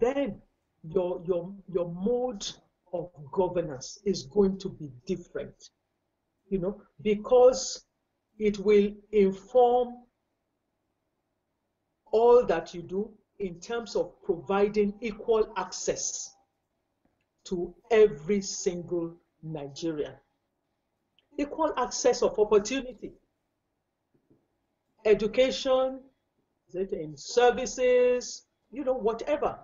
then your mode of governance is going to be different, because it will inform all that you do. in terms of providing equal access to every single Nigerian. Equal access of opportunity, education, in services, whatever.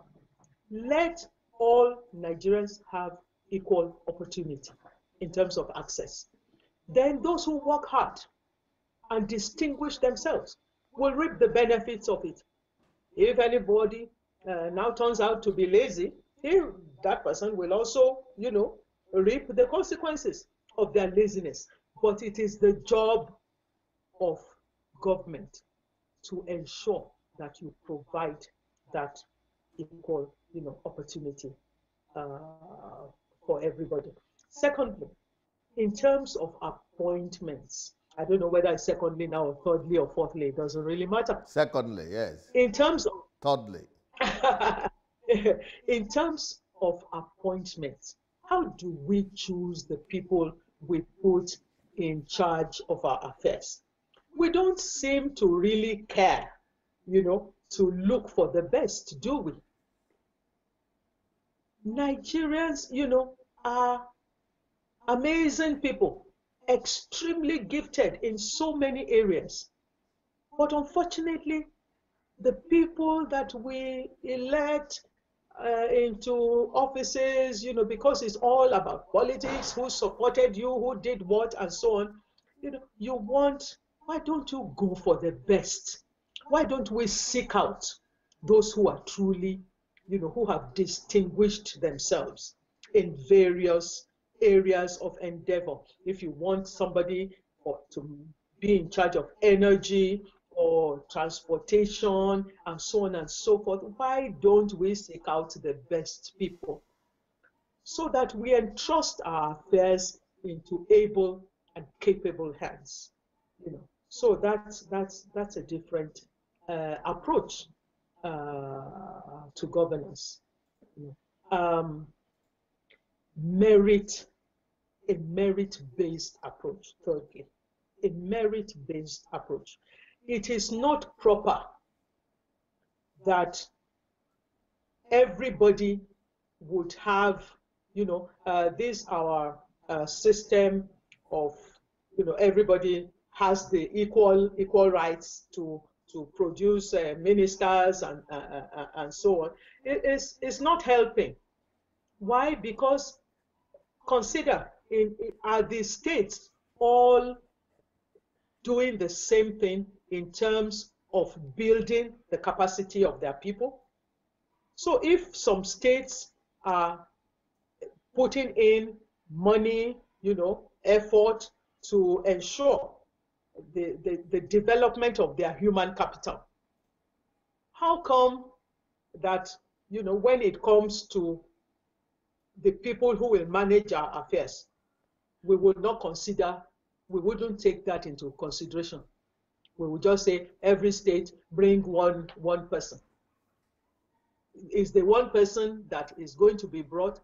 Let all Nigerians have equal opportunity in terms of access. Then those who work hard and distinguish themselves will reap the benefits of it. If anybody now turns out to be lazy, that person will also, reap the consequences of their laziness. But it is the job of government to ensure that you provide that equal, opportunity for everybody. Secondly, in terms of appointments, I don't know whether it's secondly now or thirdly or fourthly, it doesn't really matter. Secondly, yes. In terms of Thirdly. in terms of appointments, how do we choose the people we put in charge of our affairs? We don't seem to really care, to look for the best, do we? Nigerians, are amazing people, extremely gifted in so many areas. But unfortunately, the people that we elect into offices, because it's all about politics, who supported you, who did what, and so on, why don't you go for the best? Why don't we seek out those who are truly, who have distinguished themselves in various areas of endeavor? If you want somebody to be in charge of energy or transportation and so on and so forth, why don't we seek out the best people so that we entrust our affairs into able and capable hands? So that's a different approach to governance. Merit, a merit-based approach. Thirdly, a merit-based approach. It is not proper that everybody would have, this our system of, everybody has the equal rights to produce ministers and so on. It's not helping. Why? Because consider, are the states all doing the same thing in terms of building the capacity of their people? So if some states are putting in money, effort to ensure the development of their human capital, how come that, when it comes to the people who will manage our affairs, we would not consider, we wouldn't take that into consideration? We would just say every state bring one person. Is the one person that is going to be brought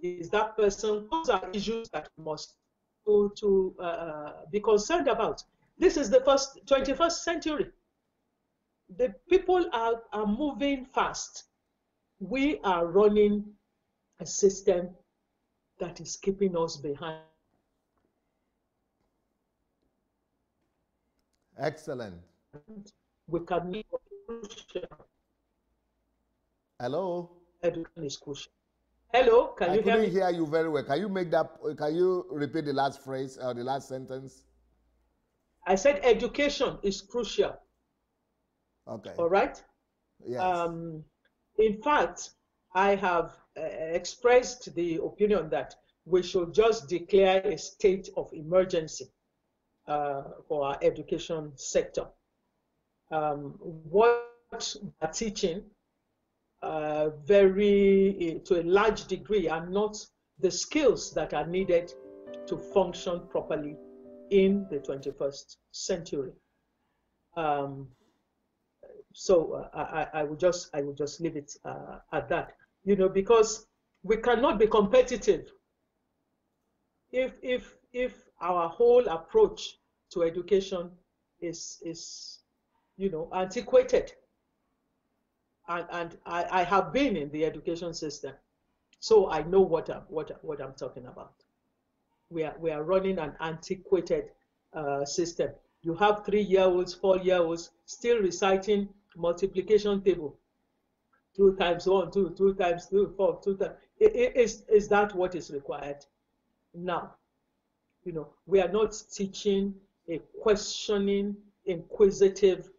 is that person? Those are issues that we must go to be concerned about. This is the 21st century. The people are moving fast. We are running a system that is keeping us behind. Excellent. We can make crucial. Hello? Education is crucial. Hello, can you hear me? I couldn't hear you very well. Can you repeat the last phrase or the last sentence? I said education is crucial. Okay. All right? Yes. In fact, I have expressed the opinion that we should just declare a state of emergency for our education sector. What they're teaching to a large degree are not the skills that are needed to function properly in the 21st century. So I would just leave it at that, because we cannot be competitive if our whole approach to education is antiquated. And I have been in the education system, so I know what I'm talking about. We are running an antiquated system. You have 3-year-olds, 4-year-olds still reciting multiplication table. 2 times 1, 2, 2 times 2, 4, 2 times. Is that what is required? Now, we are not teaching a questioning, inquisitive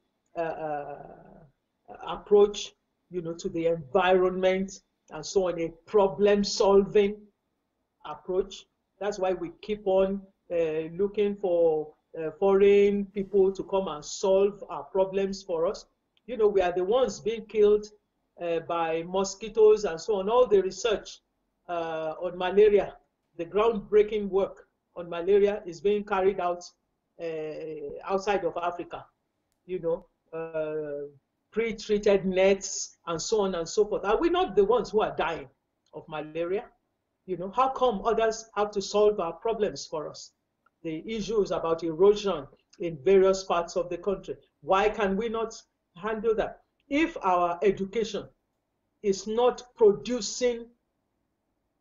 approach, to the environment and so on, a problem-solving approach. That's why we keep on looking for foreign people to come and solve our problems for us. We are the ones being killed by mosquitoes and so on. All the research on malaria, the groundbreaking work on malaria is being carried out outside of Africa. Pre-treated nets and so on and so forth. Are we not the ones who are dying of malaria? How come others have to solve our problems for us? The issues about erosion in various parts of the country. Why can we not handle that? If our education is not producing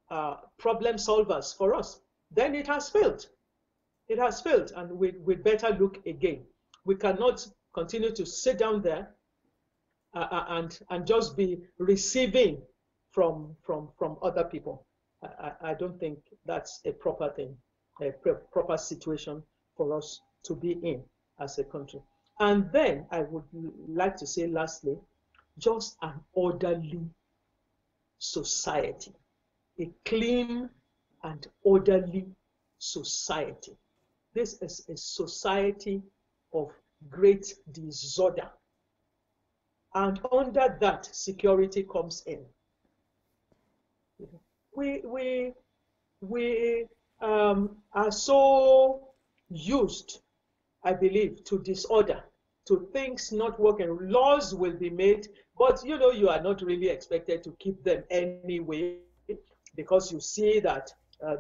problem solvers for us, then it has failed. It has failed, and we'd better look again. We cannot continue to sit down there and just be receiving from other people. I don't think that's a proper thing, a proper situation for us to be in as a country. And then I would like to say lastly, just an orderly society, a clean and orderly society. This is a society of great disorder. And under that, security comes in. We are so used, I believe, to disorder, to things not working. Laws will be made, but you are not really expected to keep them anyway, because you see that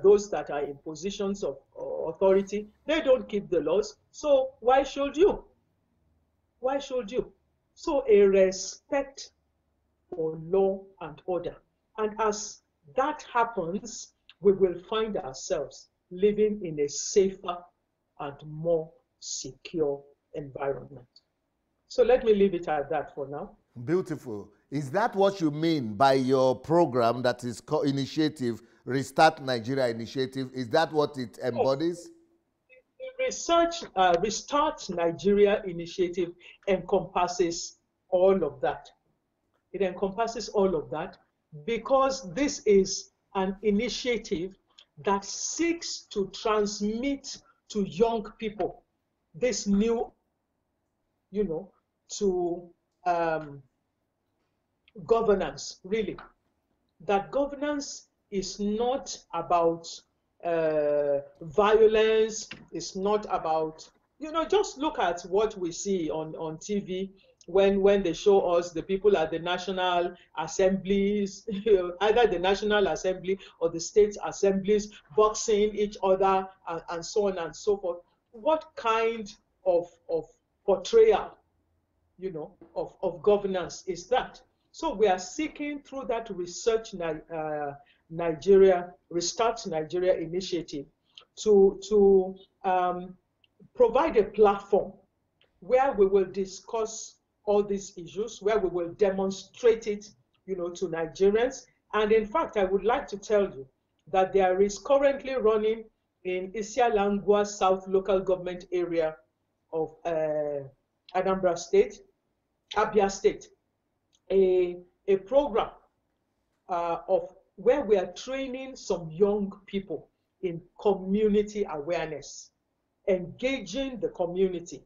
those that are in positions of authority, they don't keep the laws. So why should you? Why should you? So a respect for law and order. And as that happens, we will find ourselves living in a safer and more secure environment. So let me leave it at that for now. Beautiful. Is that what you mean by your program that is called Initiative, Restart Nigeria Initiative? Is that what it embodies? The Restart Nigeria Initiative encompasses all of that. It encompasses all of that because this is an initiative that seeks to transmit to young people this new, to governance, really. That governance is not about violence, it's not about, just look at what we see on TV when they show us the people at the national assemblies, either the National Assembly or the state assemblies boxing each other and so on and so forth. What kind of portrayal, of governance is that? So we are seeking through that Restart Nigeria Initiative to provide a platform where we will discuss all these issues, where we will demonstrate it, to Nigerians. And in fact, I would like to tell you that there is currently running in Isialangwa South Local Government Area of Anambra State, Abia State, a program of where we are training some young people in community awareness, engaging the community,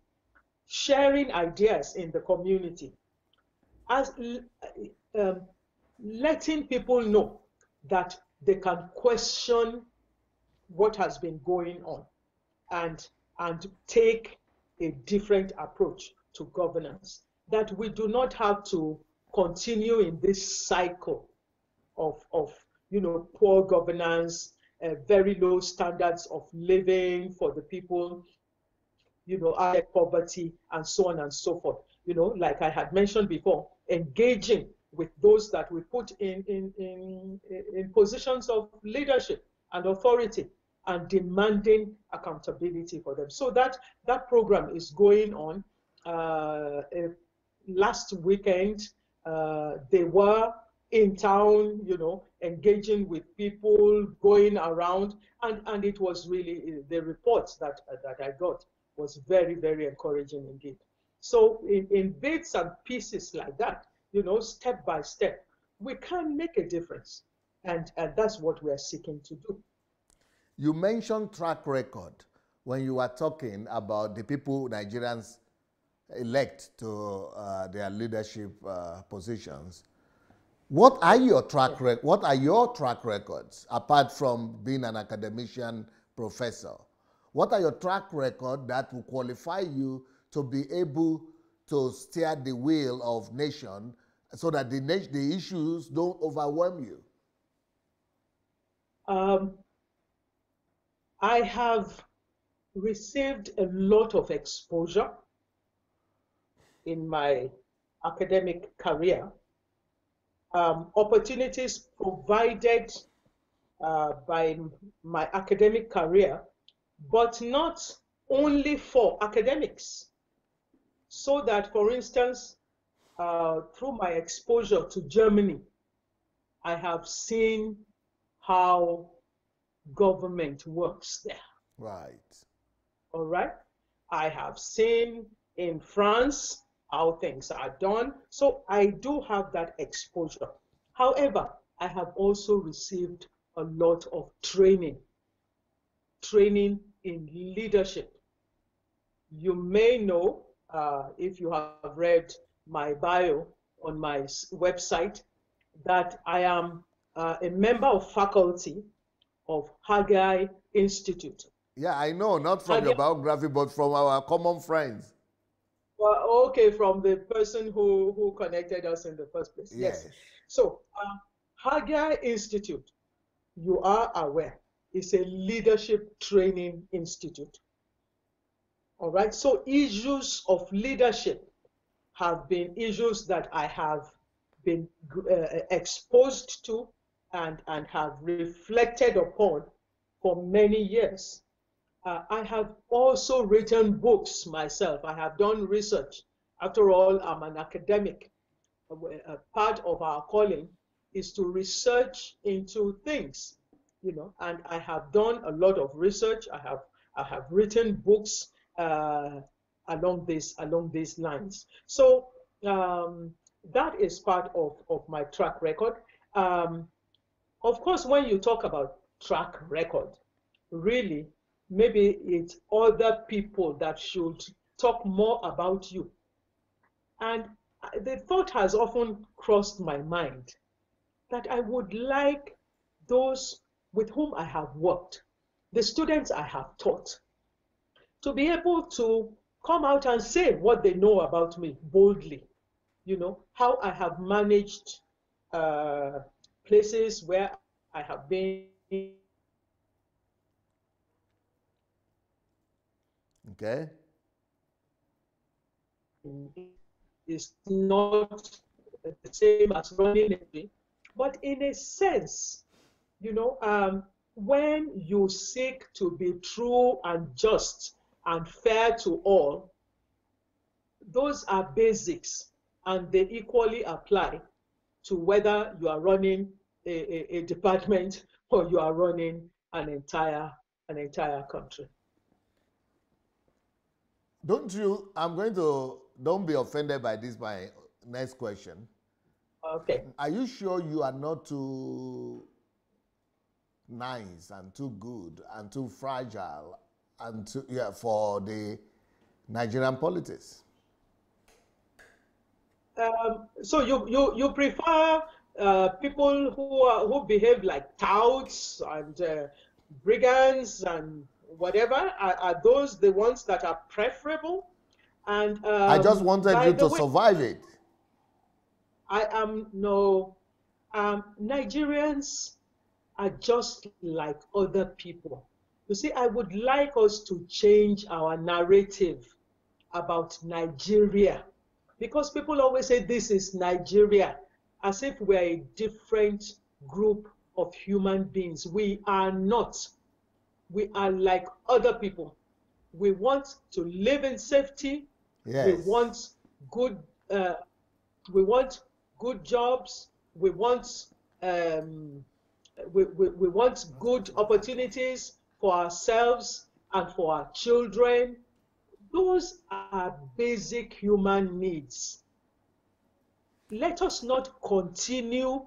sharing ideas in the community, as letting people know that they can question what has been going on and take a different approach to governance, that we do not have to continue in this cycle of poor governance, very low standards of living for the people, abject poverty, and so on and so forth. Like I had mentioned before, engaging with those that we put in positions of leadership and authority, and demanding accountability for them. So that program is going on. Last weekend, they were in town, engaging with people, going around, and it was really, the reports that I got was very, very encouraging indeed. So in bits and pieces like that, step by step, we can make a difference. And that's what we are seeking to do. You mentioned track record when you were talking about the people Nigerians elect to their leadership positions. What are your track records apart from being an academician professor? What are your track record that will qualify you to be able to steer the wheel of nation so that the issues don't overwhelm you? I have received a lot of exposure in my academic career, opportunities provided by my academic career, but not only for academics. So that, for instance, through my exposure to Germany, I have seen how government works there. Right. All right. I have seen in France how things are done. So I do have that exposure. However, I have also received a lot of training in leadership. You may know, if you have read my bio on my website, that I am a member of faculty of Haggai Institute. Yeah, I know, not from your biography, but from our common friends. Well, okay, from the person who connected us in the first place. Yes. So, Haggai Institute, you are aware, is a leadership training institute. All right. So, issues of leadership have been issues that I have been exposed to and have reflected upon for many years. I have also written books myself. I have done research. After all, I'm an academic. Part of our calling is to research into things, and I have done a lot of research. I have written books along these lines. So that is part of my track record. Of course, when you talk about track record, really, maybe it's other people that should talk more about you. And the thought has often crossed my mind that I would like those with whom I have worked, the students I have taught, to be able to come out and say what they know about me boldly. How I have managed places where I have been. Okay. Is not the same as running a, but in a sense, when you seek to be true and just and fair to all, those are basics, and they equally apply to whether you are running a department or you are running an entire country. Don't be offended by this, my next question. Okay. Are you sure you are not too nice and too good and too fragile and for the Nigerian politics? So you prefer people who behave like touts and brigands and whatever? Are those the ones that are preferable? And I just wanted you to survive it. Nigerians are just like other people. You see, I would like us to change our narrative about Nigeria, because people always say this is Nigeria, as if we're a different group of human beings. We are not. We are like other people. We want to live in safety. Yes. We want good jobs. We want we want good opportunities for ourselves and for our children. Those are basic human needs. Let us not continue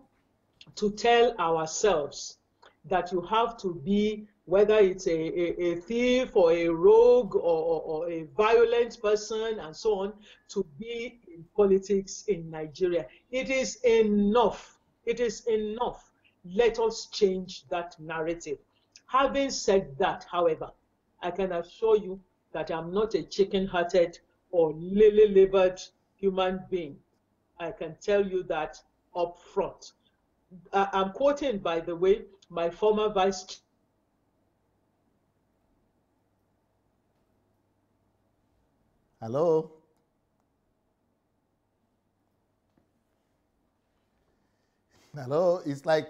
to tell ourselves that you have to be, whether it's a thief or a rogue or a violent person and so on, to be in politics in Nigeria. It is enough. It is enough. Let us change that narrative. Having said that, however, I can assure you that I'm not a chicken-hearted or lily-livered human being. I can tell you that up front. I'm quoting, by the way, my former vice. Hello? Hello? It's like,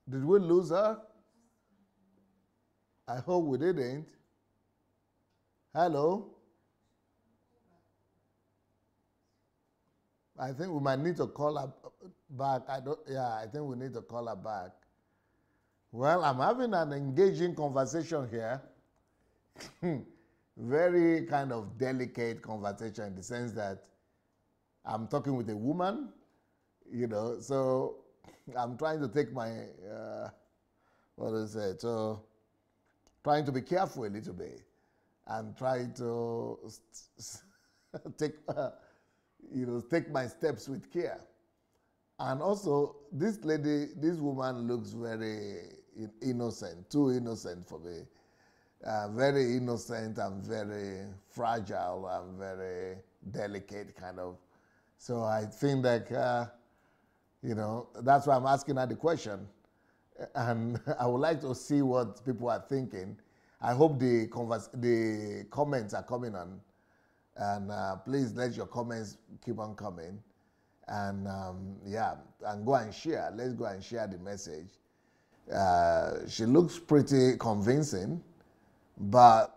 did we lose her? I hope we didn't. Hello? I think we might need to call her back. I think we need to call her back. Well, I'm having an engaging conversation here. Very kind of delicate conversation in the sense that I'm talking with a woman, you know, so I'm trying to take my, so trying to be careful a little bit and try to take my steps with care. And also, this woman looks very innocent, too innocent for me. Very innocent and very fragile and very delicate kind of. So I think that, that's why I'm asking her the question. And I would like to see what people are thinking. I hope the comments are coming on. And please let your comments keep on coming. And and go and share. Let's go and share the message. She looks pretty convincing, but,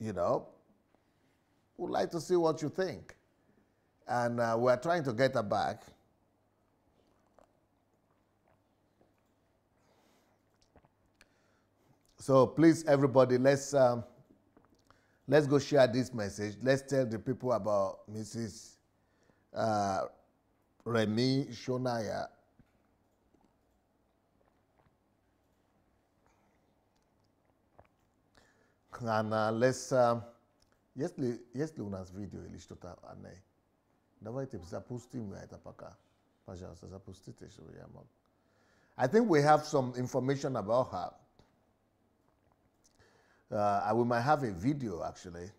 we'd like to see what you think. And we're trying to get her back. So please, everybody, let's go share this message. Let's tell the people about Mrs. Remi Sonaiya. And let's если у нас видео или что-то о ней, давайте запустим это пока. Пожалуйста, запустите, чтобы я мог. I think we have some information about her. We might have a video, actually.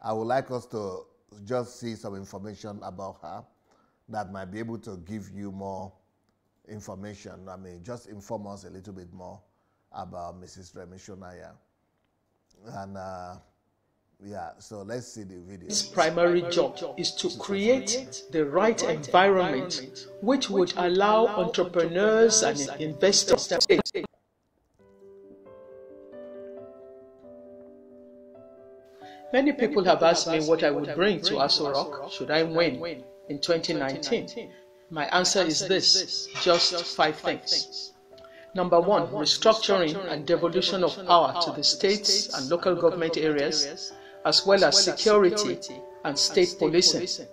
I would like us to just see some information about her that might be able to give you more information. I mean, just inform us a little bit more about Mrs. Remi Sonaiya. And so let's see the video. His primary job is to create the right environment which would allow entrepreneurs and investors to. Many people have asked me what I would bring to Aso Rock should I win in 2019. My answer is this: just 5 things. Number 1, restructuring and devolution of power to the states and local government areas, as well as security and state policing.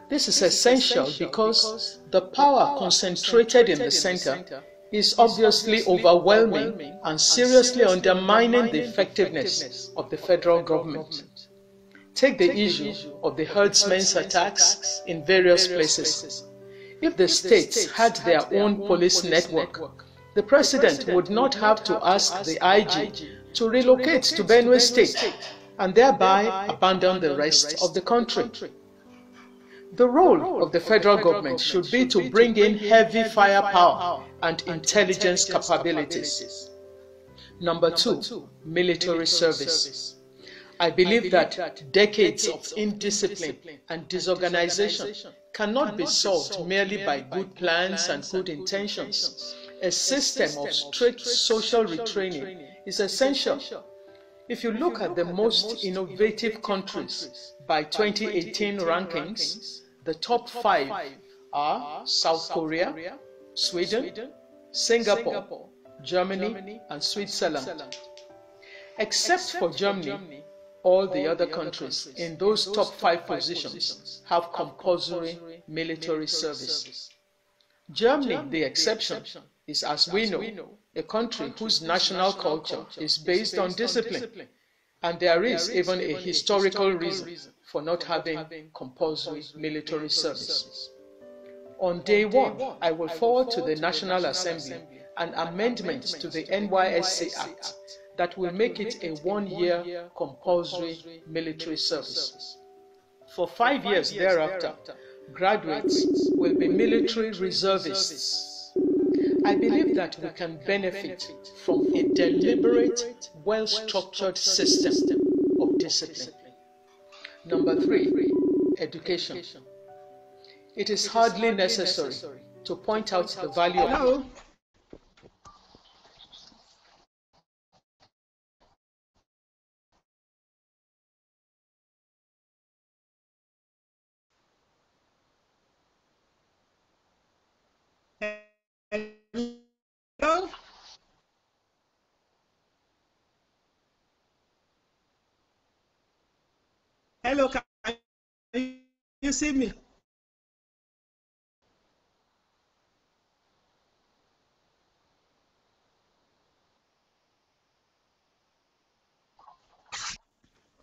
This is essential because the power concentrated in the center is obviously overwhelming and seriously undermining the effectiveness of the federal government. Take the issue of the herdsmen's attacks in various places. If the states had their own police network, the president would not have to ask the IG to relocate to Benue State and thereby abandon the rest of the country. The role of the federal government should be to bring in heavy firepower and intelligence capabilities. Number two, military service. I believe that decades of indiscipline and disorganization cannot be solved merely by good plans and good intentions. A system of strict social retraining is essential. If you look at the most innovative countries by 2018 rankings, the top 5 are South Korea, Sweden, Singapore, Germany, and Switzerland. Except for Germany, all the other countries in those top 5 positions have compulsory military service. Germany, the exception, is, as we know, a country whose national culture is based on discipline, and there is even a historical reason for not having compulsory military service. On day one, I will forward to the National Assembly an amendment to the NYSC Act that will make it a 1-year compulsory military service. For 5 years thereafter, graduates will be military reservists. I believe that we can benefit from a deliberate, well-structured system of discipline. Number 3, education. It is hardly necessary to point out the value of Hello? Hello, can you see me?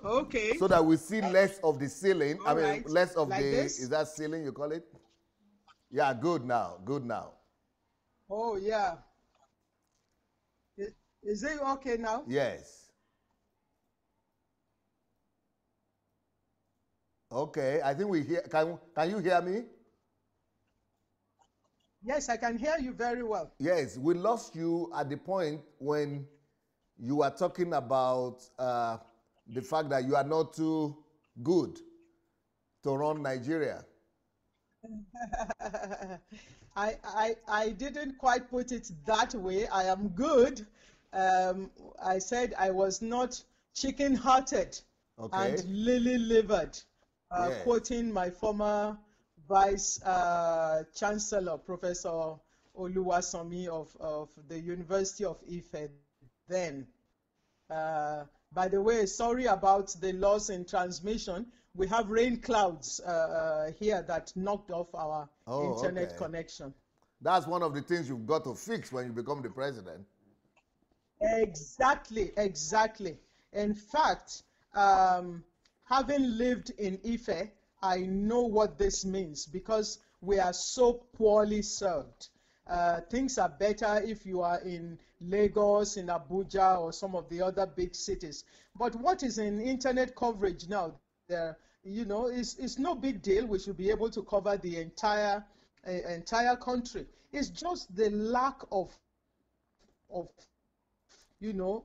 Okay. So that we see less of the ceiling. All right. Less of Like the, this? is that ceiling you call it? Yeah, good now, good now. Oh, yeah. Is it okay now? Yes. Okay, I think we hear, can you hear me? Yes, I can hear you very well. Yes, we lost you at the point when you were talking about the fact that you are not too good to run Nigeria. I didn't quite put it that way. I am good. I said I was not chicken-hearted Okay. and lily-livered, Yes. quoting my former Vice Chancellor, Professor Oluwasanmi of the University of Ife then. By the way, sorry about the loss in transmission. We have rain clouds here that knocked off our internet connection. That's one of the things you've got to fix when you become the president. Exactly, exactly. In fact, having lived in Ife, I know what this means because we are so poorly served. Things are better if you are in Lagos, in Abuja, or some of the other big cities. But what is in internet coverage now, there, you know, is no big deal. We should be able to cover the entire country. It's just the lack of you know,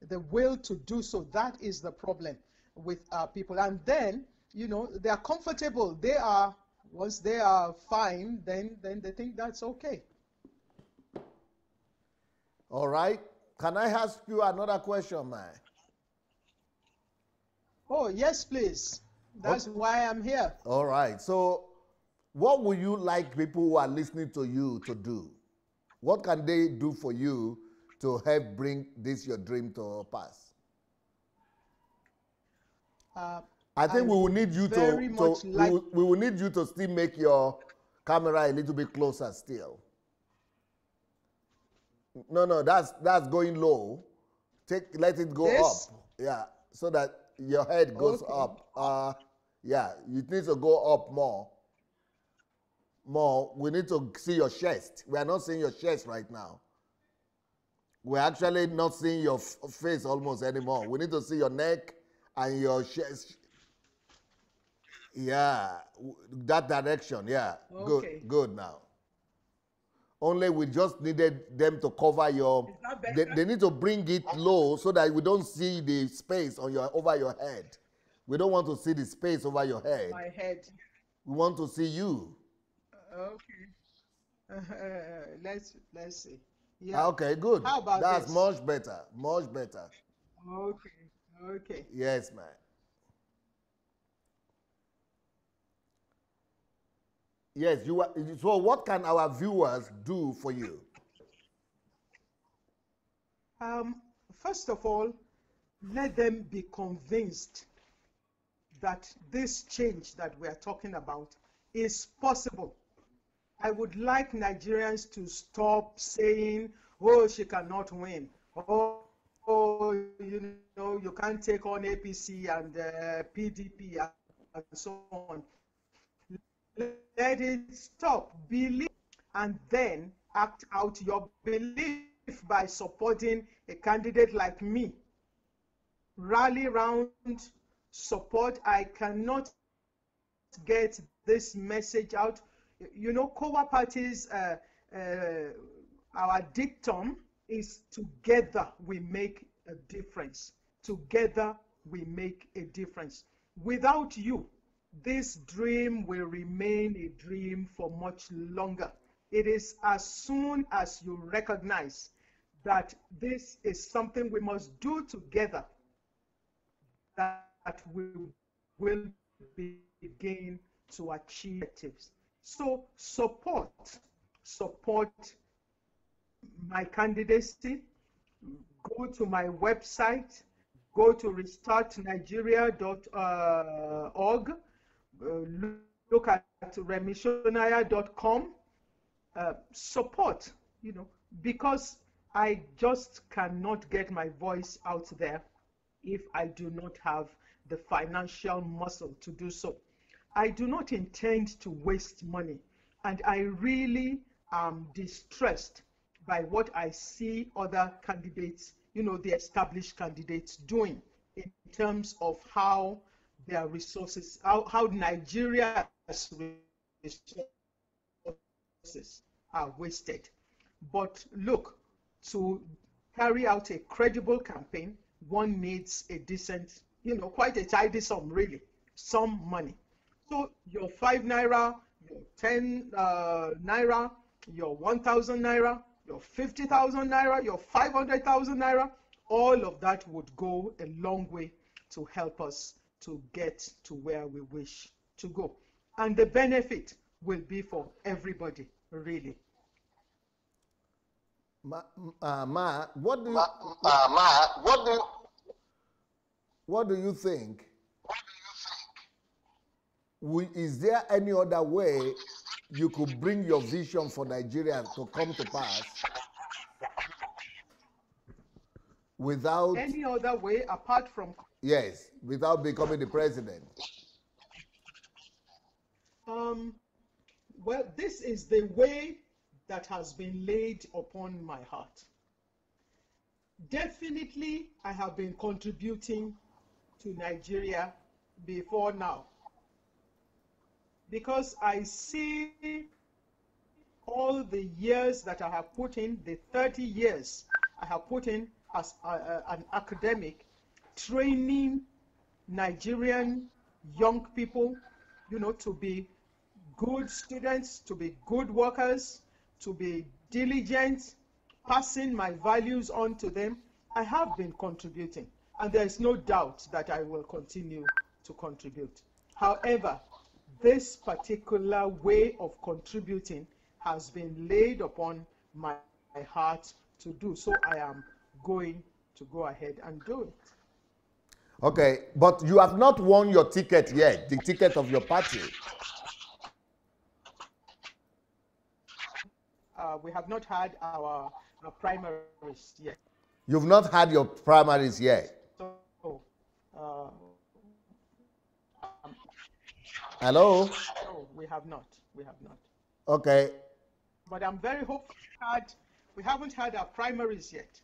the will to do so. That is the problem with people. And then, you know, they are comfortable. They are, once they are fine, then they think that's okay. All right. Can I ask you another question, man? Oh, yes, please. That's why I'm here. All right. So, what would you like people who are listening to you to do? What can they do for you to help bring this your dream to pass? I think we will need you we will need you to still make your camera a little bit closer still. No, that's going low. Let it go up. Yeah, so that your head goes up. Yeah, it needs to go up more. We need to see your chest. We are not seeing your chest right now. We're actually not seeing your face almost anymore. We need to see your neck and your chest. Yeah, that direction. Yeah, Okay. Good now. Only we just needed them to cover your. Is that better? They need to bring it low so that we don't see the space on your over your head. We don't want to see the space over your head. My head. We want to see you. Okay. Let's see. Yeah. Okay, good. How about That's this? much better. Much better. Okay. Okay. Yes, man. Yes, you are. So, what can our viewers do for you? First of all, let them be convinced that this change that we are talking about is possible. I would like Nigerians to stop saying, oh, she cannot win. Oh, you know, you can't take on APC and PDP and so on. Let it stop. Believe and then act out your belief by supporting a candidate like me. Rally round support. I cannot get this message out. You know, COA parties, our dictum is together we make a difference. Together we make a difference. Without you, this dream will remain a dream for much longer. It is as soon as you recognize that this is something we must do together that we will begin to achieve objectives. So support my candidacy. Go to my website, go to restartnigeria.org, look at remisonaiya.com, support, you know, because I just cannot get my voice out there if I do not have the financial muscle to do so. I do not intend to waste money, and I really am distressed by what I see other candidates, you know, the established candidates doing in terms of how their resources, how Nigeria's resources are wasted. But look, to carry out a credible campaign, one needs a decent, you know, quite a tidy sum, really, some money. So your 5 naira, your 10 naira, your 1,000 naira, your 50,000 naira, your 500,000 naira, all of that would go a long way to help us to get to where we wish to go. And the benefit will be for everybody, really. What do you think? Is there any other way you could bring your vision for Nigeria to come to pass without any other way apart from without becoming the president? Well, this is the way that has been laid upon my heart. Definitely, I have been contributing to Nigeria before now, because I see all the years that I have put in, the 30 years I have put in as an academic, training Nigerian young people, you know, to be good students, to be good workers, to be diligent, passing my values on to them. I have been contributing, and there is no doubt that I will continue to contribute. However, this particular way of contributing has been laid upon my heart to do, so I am going to go ahead and do it. Okay, but you have not won your ticket yet, the ticket of your party. We have not had our primaries yet. You've not had your primaries yet. So, Hello? no, we have not. We have not. Okay. But I'm very hopeful. We haven't had our primaries yet.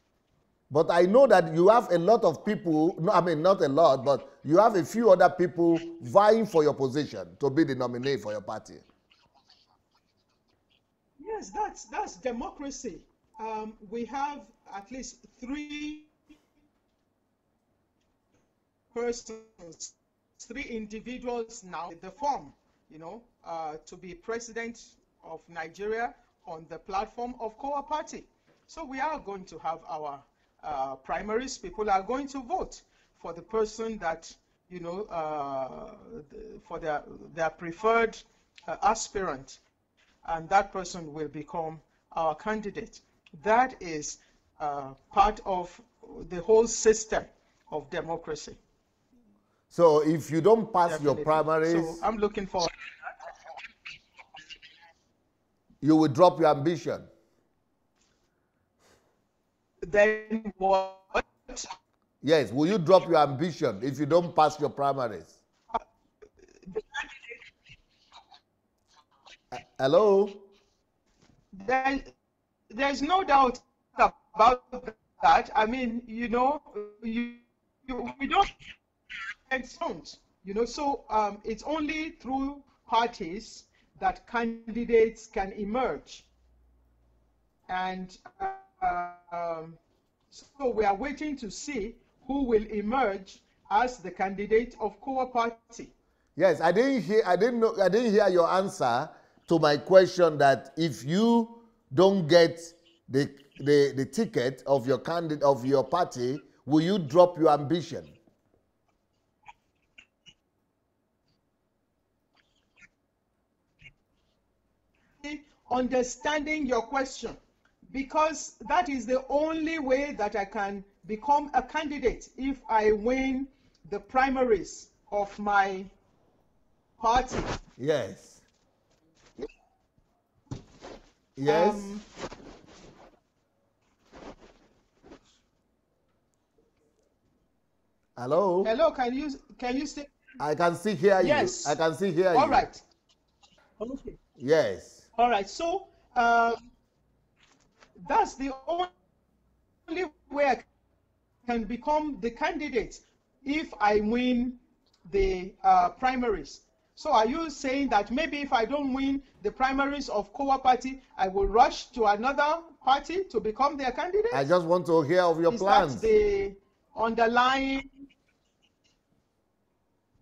But I know that you have a lot of people, no, I mean, not a lot, but you have a few other people vying for your position to be the nominee for your party. Yes, that's democracy. We have at least 3 persons, 3 individuals now in the form, to be president of Nigeria on the platform of COA party. So we are going to have our primaries. People are going to vote for the person that, for their preferred aspirant, and that person will become our candidate. That is part of the whole system of democracy. So if you don't pass Definitely. your primaries, So I'm looking forward. you will drop your ambition. Then what? Yes, will you drop your ambition if you don't pass your primaries? Hello? There's no doubt about that. I mean, we don't sound, so it's only through parties that candidates can emerge. And so we are waiting to see who will emerge as the candidate of COA party. Yes, I didn't hear your answer to my question that if you don't get the ticket of your candidate of your party, will you drop your ambition? Understanding your question, because that is the only way that I can become a candidate if I win the primaries of my party. Yes. Yes. Hello? Hello, can you still? I can still hear you. Yes. I can still hear you. All right. Okay. Yes. All right. So that's the only way I can become the candidate if I win the primaries. So are you saying that maybe if I don't win the primaries of COA party, I will rush to another party to become their candidate? I just want to hear of your plans. Is that the underlying?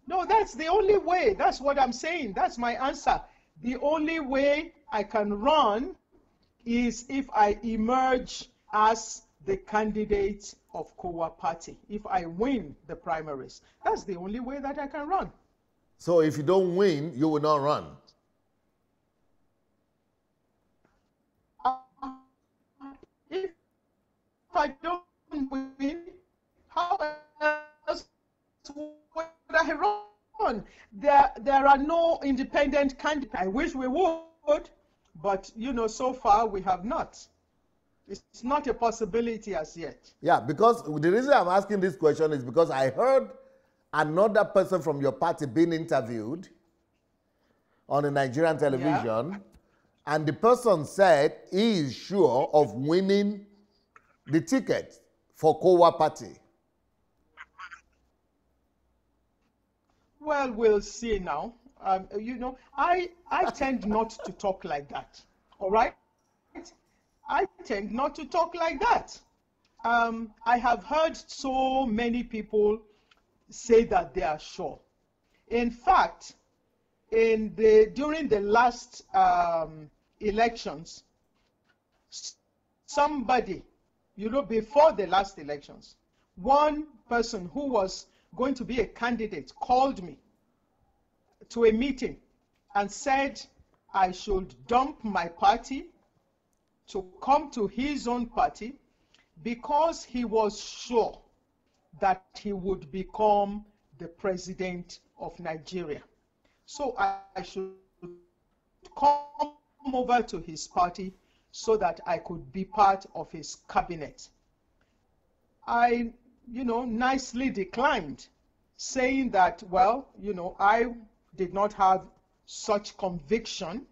No, that's the only way. That's what I'm saying. That's my answer. The only way I can run is if I emerge as the candidate of COA party. If I win the primaries, that's the only way that I can run. So if you don't win, you will not run. If I don't win, how else would I run? There are no independent candidates. I wish we would, but so far we have not. It's not a possibility as yet. Yeah, because the reason I'm asking this question is because I heard another person from your party being interviewed on a Nigerian television, and the person said he is sure of winning the ticket for COA party. Well, we'll see now. I tend not to talk like that. All right? I tend not to talk like that. I have heard so many people say that they are sure. In fact, during the last elections, somebody, before the last elections, one person who was going to be a candidate called me to a meeting and said I should dump my party to come to his own party because he was sure that he would become the president of Nigeria. So I should come over to his party so that I could be part of his cabinet. I, nicely declined, saying that, well, I did not have such conviction,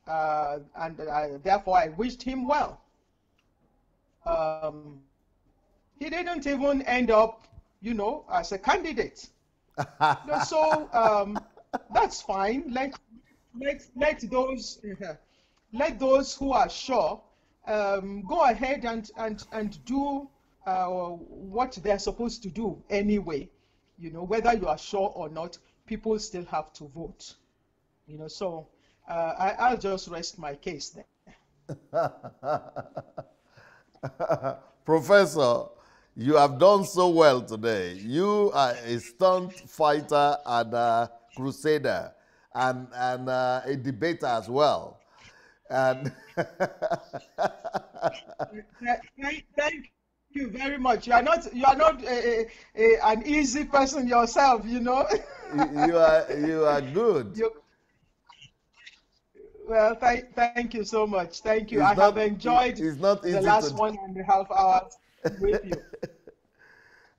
and therefore I wished him well. He didn't even end up, as a candidate. So that's fine. Let those let those who are sure go ahead and do what they're supposed to do anyway. You know, whether you are sure or not, people still have to vote. You know, so I'll just rest my case there. Professor, you have done so well today. You are a stunt fighter and a crusader and a debater as well. And Thank you very much. You are not an easy person yourself, you know. you are good. Well, thank you so much. Thank you. It's I not, have enjoyed it's not easy the last to 1.5 hours with you.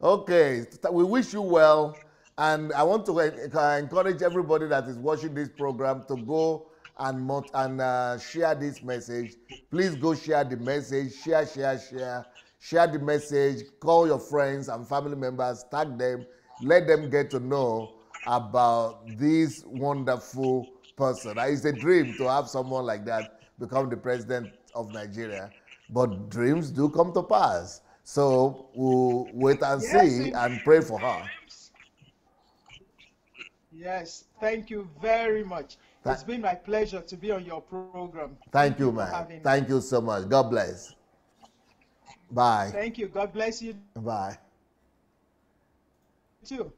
Okay, we wish you well, and I want to encourage everybody that is watching this program to go and share this message. Please go share the message, share the message, call your friends and family members, tag them, let them get to know about this wonderful person. It's a dream to have someone like that become the president of Nigeria, but dreams do come to pass. So we'll wait and Yes, see and pray for her. yes. Thank you very much. Th It's been my pleasure to be on your program. Thank you, For man. having me. Thank you so much. God bless. Bye. Thank you. God bless you Bye. too.